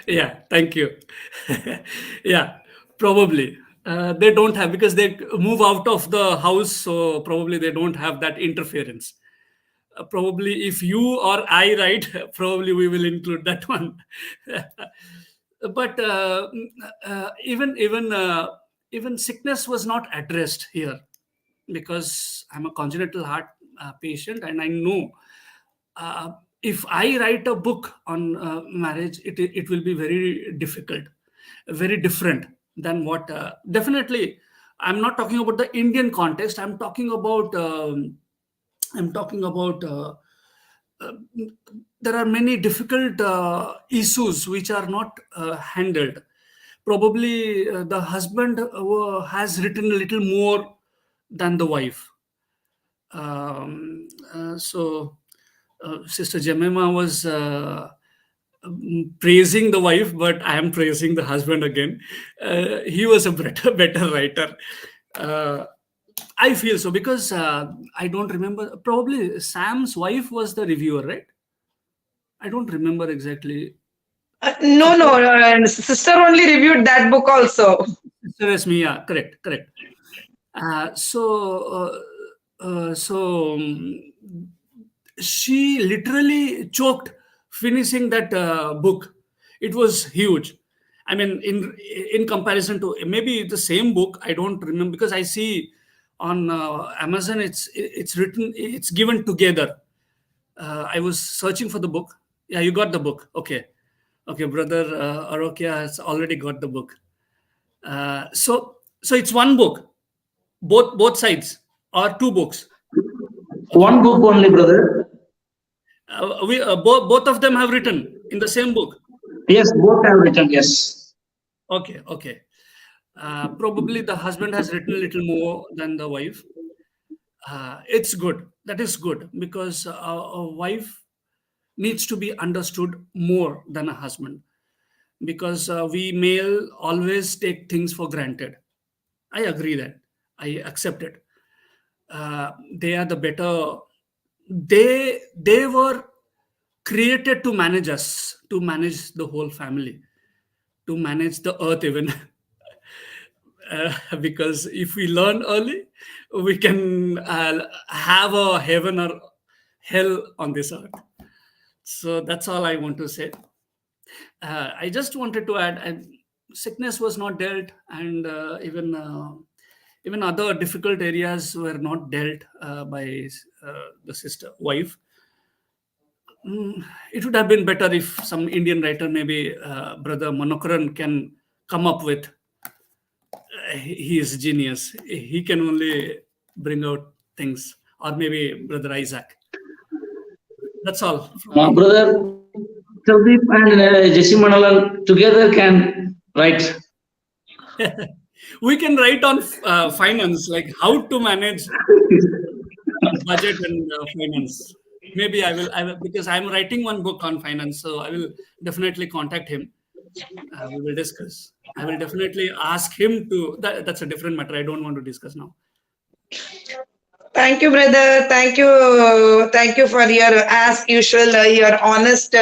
yeah, thank you. Yeah, probably they don't have, because they move out of the house, so probably they don't have that interference. Probably if you or I write, probably we will include that one. But even sickness was not addressed here, because I'm a congenital heart patient, and I know uh, if I write a book on marriage, it will be very difficult, very different than what. Definitely, I'm not talking about the Indian context. I'm talking about. I'm talking about. Uh, there are many difficult issues which are not handled. Probably the husband has written a little more than the wife. So Sister Jemima was praising the wife, but I am praising the husband again. He was a better writer. Uh, I feel so, because I don't remember. Probably Sam's wife was the reviewer, right? I don't remember exactly. No, sister only reviewed that book also. Sister Raeshmi, yeah, correct. So she literally choked finishing that book. It was huge. I mean, in comparison to maybe the same book, I don't remember, because I see on Amazon it's written, it's given together. I was searching for the book. Yeah, you got the book. Okay, brother Arockia has already got the book. So it's one book, both sides, or two books. One book only, brother. Both of them have written in the same book. Yes, both have written. Yes. Okay. Probably the husband has written a little more than the wife. It's good. That is good, because a wife needs to be understood more than a husband, because we male always take things for granted. I agree that. I accept it. They are the better. They were created to manage us, to manage the whole family, to manage the earth even. Because if we learn early, we can have a heaven or hell on this earth. So that's all I want to say. I just wanted to add, sickness was not dealt, and even other difficult areas were not dealt by the sister wife. it would have been better if some Indian writer, maybe Brother Manokaran, can come up with. He is genius. He can only bring out things, or maybe Brother Isaac. That's all. Brother Chiradeep and Jemima Lazar together can write. We can write on finance, like how to manage budget and finance. Maybe I will, because I'm writing one book on finance, so I will definitely contact him. We will discuss. I will definitely ask him to. That's a different matter. I don't want to discuss now. Thank you, brother. Thank you for your, as usual, your honest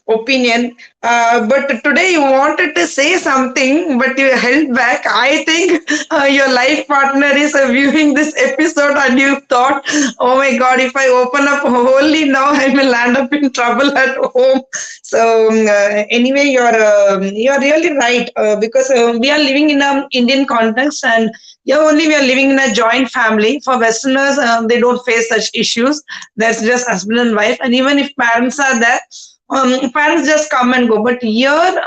opinion. But today you wanted to say something, but you held back. I think your life partner is viewing this episode, and you thought, "Oh my God, if I open up wholly now, I will land up in trouble at home." So anyway, you're really right, because we are living in an Indian context, and here only we are living in a joint family. For Westerners, they don't face such issues. There's just husband and wife, and even if parents are there, parents just come and go. But here,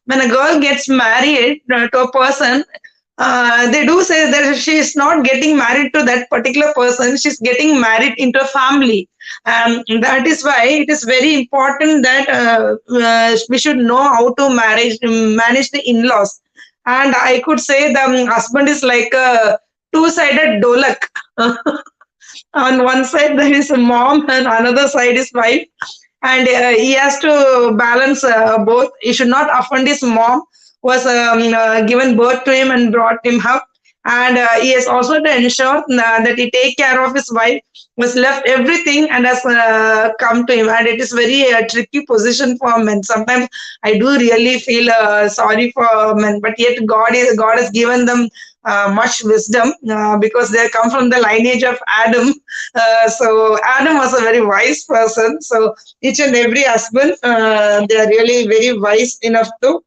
when a girl gets married to a person, they do say that she is not getting married to that particular person. She's getting married into a family. That is why it is very important that we should know how to manage the in-laws. And I could say the husband is like a two-sided dolak. On one side there is a mom, and another side is wife, and he has to balance both. He should not offend his mom, who was given birth to him and brought him up, and he has also to ensure that he take care of his wife, who has left everything and has come to him. And it is very tricky position for men. Sometimes I do really feel sorry for men, but yet God has given them much wisdom, because they come from the lineage of Adam. So Adam was a very wise person. So each and every husband, they are really very wise enough to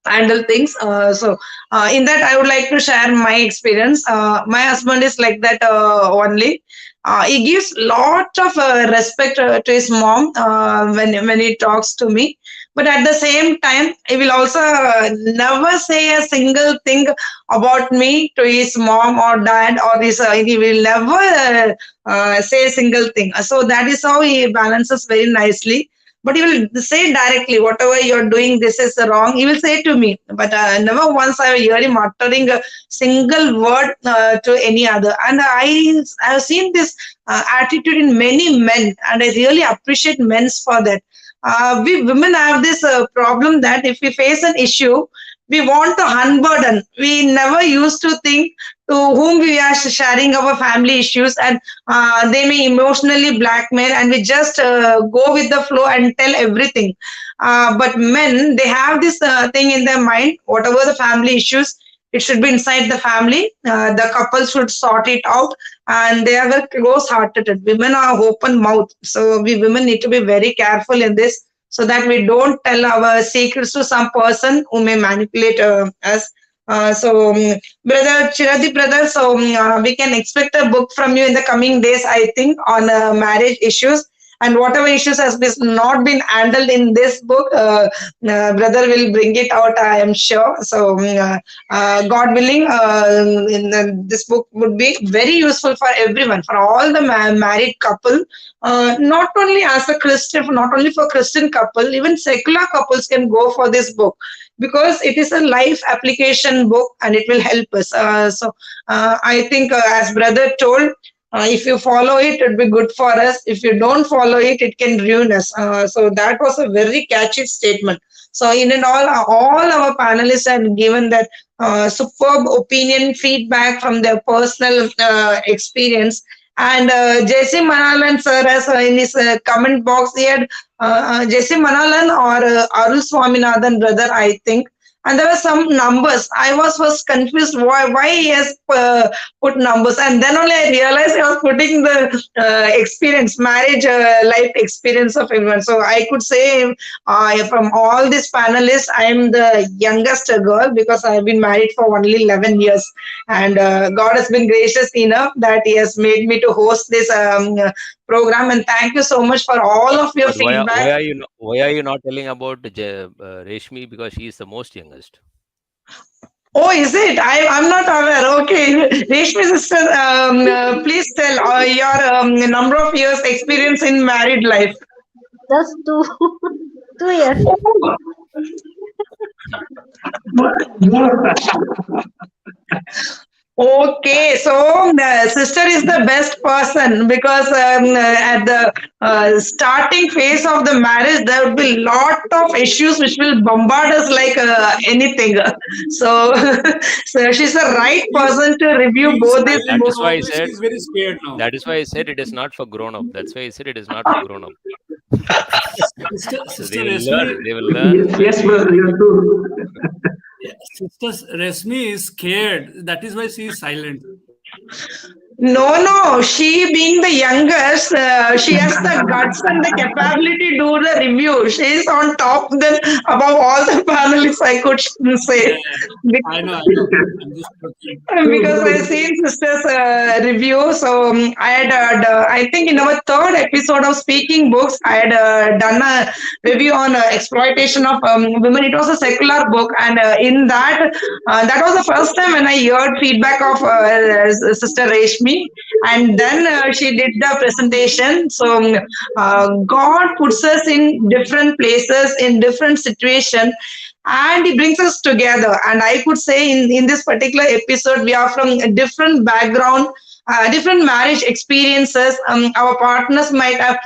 handle things. So in that, I would like to share my experience. My husband is like that only. He gives lot of respect to his mom when he talks to me. But at the same time, he will also never say a single thing about me to his mom or dad, or his. He will never say a single thing. So that is how he balances very nicely. But he will say directly, whatever you're doing, this is wrong. He will say to me, but never once I hear him uttering a single word to any other. And I have seen this attitude in many men, and I really appreciate men for that. We women have this problem that if we face an issue, we want to unburden. We never used to think to whom we are sharing our family issues, and they may emotionally blackmail, and we just go with the flow and tell everything. But men, they have this thing in their mind, whatever the family issues, it should be inside the family. The couple should sort it out, and they are very close-hearted. Women are open mouth, so we women need to be very careful in this, so that we don't tell our secrets to some person who may manipulate us. Brother Chiradeep, brother, so we can expect a book from you in the coming days, I think, on marriage issues. And whatever issues has not been handled in this book, brother will bring it out, I am sure. So, God willing, this book would be very useful for everyone, for all the married couple, not only as a Christian, not only for Christian couple, even secular couples can go for this book, because it is a life application book and it will help us. I think, as brother told, if you follow it, it would be good for us. If you don't follow it, it can ruin us. So that was a very catchy statement. So in and all our panelists have given that superb opinion, feedback from their personal experience. And J.C. Manalan sir has in his comment box, he had J.C. Manalan or Arul Swaminathan brother, I think. And there were some numbers. I was first confused why he has put numbers. And then only I realized I was putting the experience, marriage life experience of everyone. So I could say from all these panelists, I am the youngest girl, because I have been married for only 11 years. And God has been gracious enough that he has made me to host this program. And thank you so much for all of your But feedback. why are you not telling about Reshmi, because she is the most youngest? Oh, is it? I'm not aware. Okay. Reshmi sister, please tell your number of years experience in married life. Just 2 years. Okay, so the sister is the best person because at the starting phase of the marriage, there will be lot of issues which will bombard us like anything. So, so she's the right person to review He's both these silent That is books. why I now. said. He's very scared now. That is why I said it is not for grown up. That's why I said it is not for grown up. Sister, So Sister they will Resmi, learn. They will learn. Yes, brother, you are true. yeah, Sister Resmi is scared. That is why she is silent. No, no, she being the youngest, she has the guts and the capability to do the review. She is on top than above all the panelists, I could Yeah, say. I know, I know. I'm just joking. True, Because I true. seen sisters review, so I had I think in our third episode of Speaking Books, I had done a review on exploitation of women. It was a secular book, and in that that was the first time when I heard feedback of Sister Reshmi, and then she did the presentation. So God puts us in different places, in different situations, and he brings us together. And I could say in this particular episode, we are from a different background, different marriage experiences. Our partners might have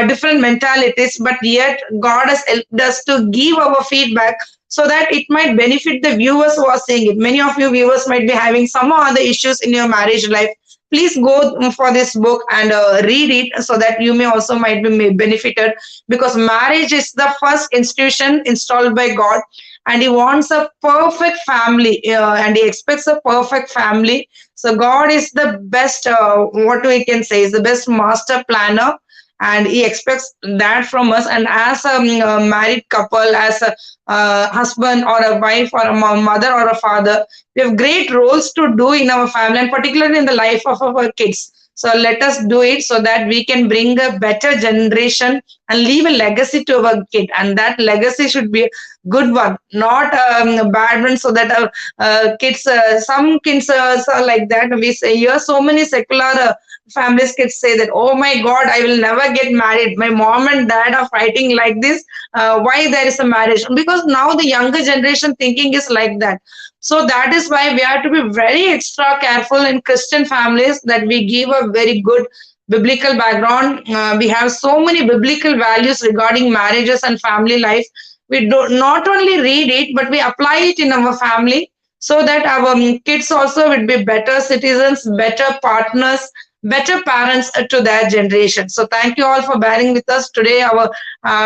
different mentalities, but yet God has helped us to give our feedback so that it might benefit the viewers who are seeing it. Many of you viewers might be having some or other issues in your marriage life. Please go for this book and read it so that you may also might be benefited, because marriage is the first institution installed by God, and he wants a perfect family, and he expects a perfect family. So God is the best, what we can say is the best master planner, and he expects that from us. And as a married couple, as a husband or a wife or a mother or a father, we have great roles to do in our family, and particularly in the life of our kids. So let us do it so that we can bring a better generation and leave a legacy to our kid, and that legacy should be a good one, not a bad one. So that our kids, some kids are like that. We say here so many secular families, kids say that, oh my God, I will never get married. My mom and dad are fighting like this. Why there is a marriage? Because now the younger generation thinking is like that. So that is why we have to be very extra careful in Christian families, that we give a very good biblical background. We have so many biblical values regarding marriages and family life. We do not only read it, but we apply it in our family, so that our kids also would be better citizens, better partners, better parents to their generation. So thank you all for bearing with us today. Our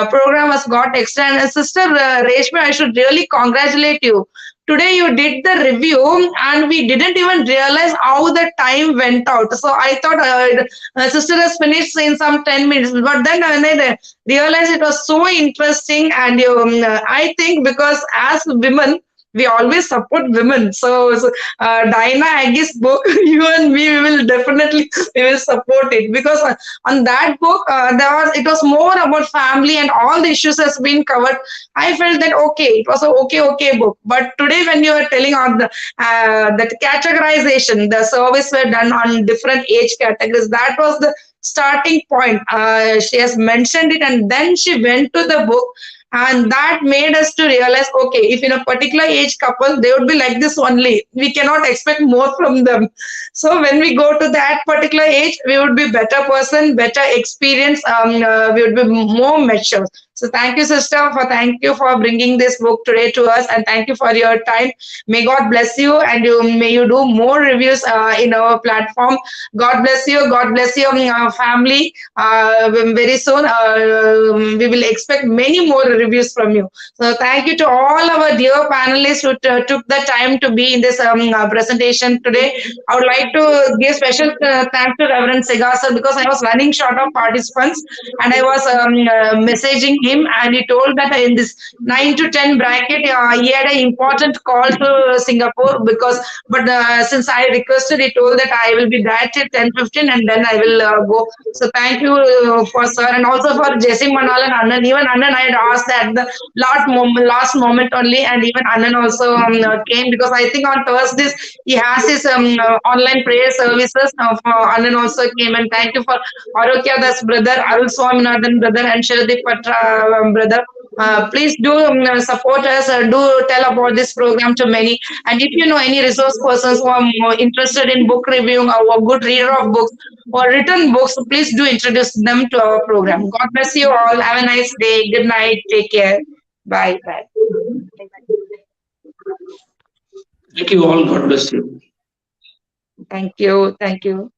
program has got extended. Sister Reshmi, I should really congratulate you. Today you did the review and we didn't even realize how the time went out. So I thought sister has finished in some 10 minutes, but then when I realized it was so interesting, and I think because as women, we always support women. So Diana Hagee's book, you and me, we will definitely we will support it, because on that book it was more about family and all the issues has been covered. I felt that okay, it was a okay book. But today when you are telling on the that categorization, the surveys were done on different age categories. That was the starting point. She has mentioned it, and then she went to the book, and that made us to realize, okay, if in a particular age couple they would be like this only, we cannot expect more from them. So when we go to that particular age, we would be better person, better experience, we would be more mature. So thank you, sister, thank you for bringing this book today to us, and thank you for your time. May God bless you, and may you do more reviews in our platform. God bless you. God bless your family. Very soon, we will expect many more reviews from you. So thank you to all our dear panelists who took the time to be in this presentation today. I would like to give special thanks to Reverend Segasar, because I was running short of participants, and I was messaging him, and he told that in this 9 to 10 bracket, he had an important call to Singapore but since I requested, he told that I will be there till 10:15 and then I will go. So thank you for sir, and also for Jesse Manal and Anand. Even Anand I had asked at the last moment only, and even Anand also came, because I think on Thursdays he has his online prayer services. Anand also came, and thank you for Arockiadoss brother, Arul Swaminathan brother, and Chiradeep Patra brother. Please do support us. Do tell about this program to many. And if you know any resource persons who are more interested in book reviewing or a good reader of books or written books, please do introduce them to our program. God bless you all. Have a nice day. Good night. Take care. Bye. Bye. Thank you all. God bless you. Thank you. Thank you.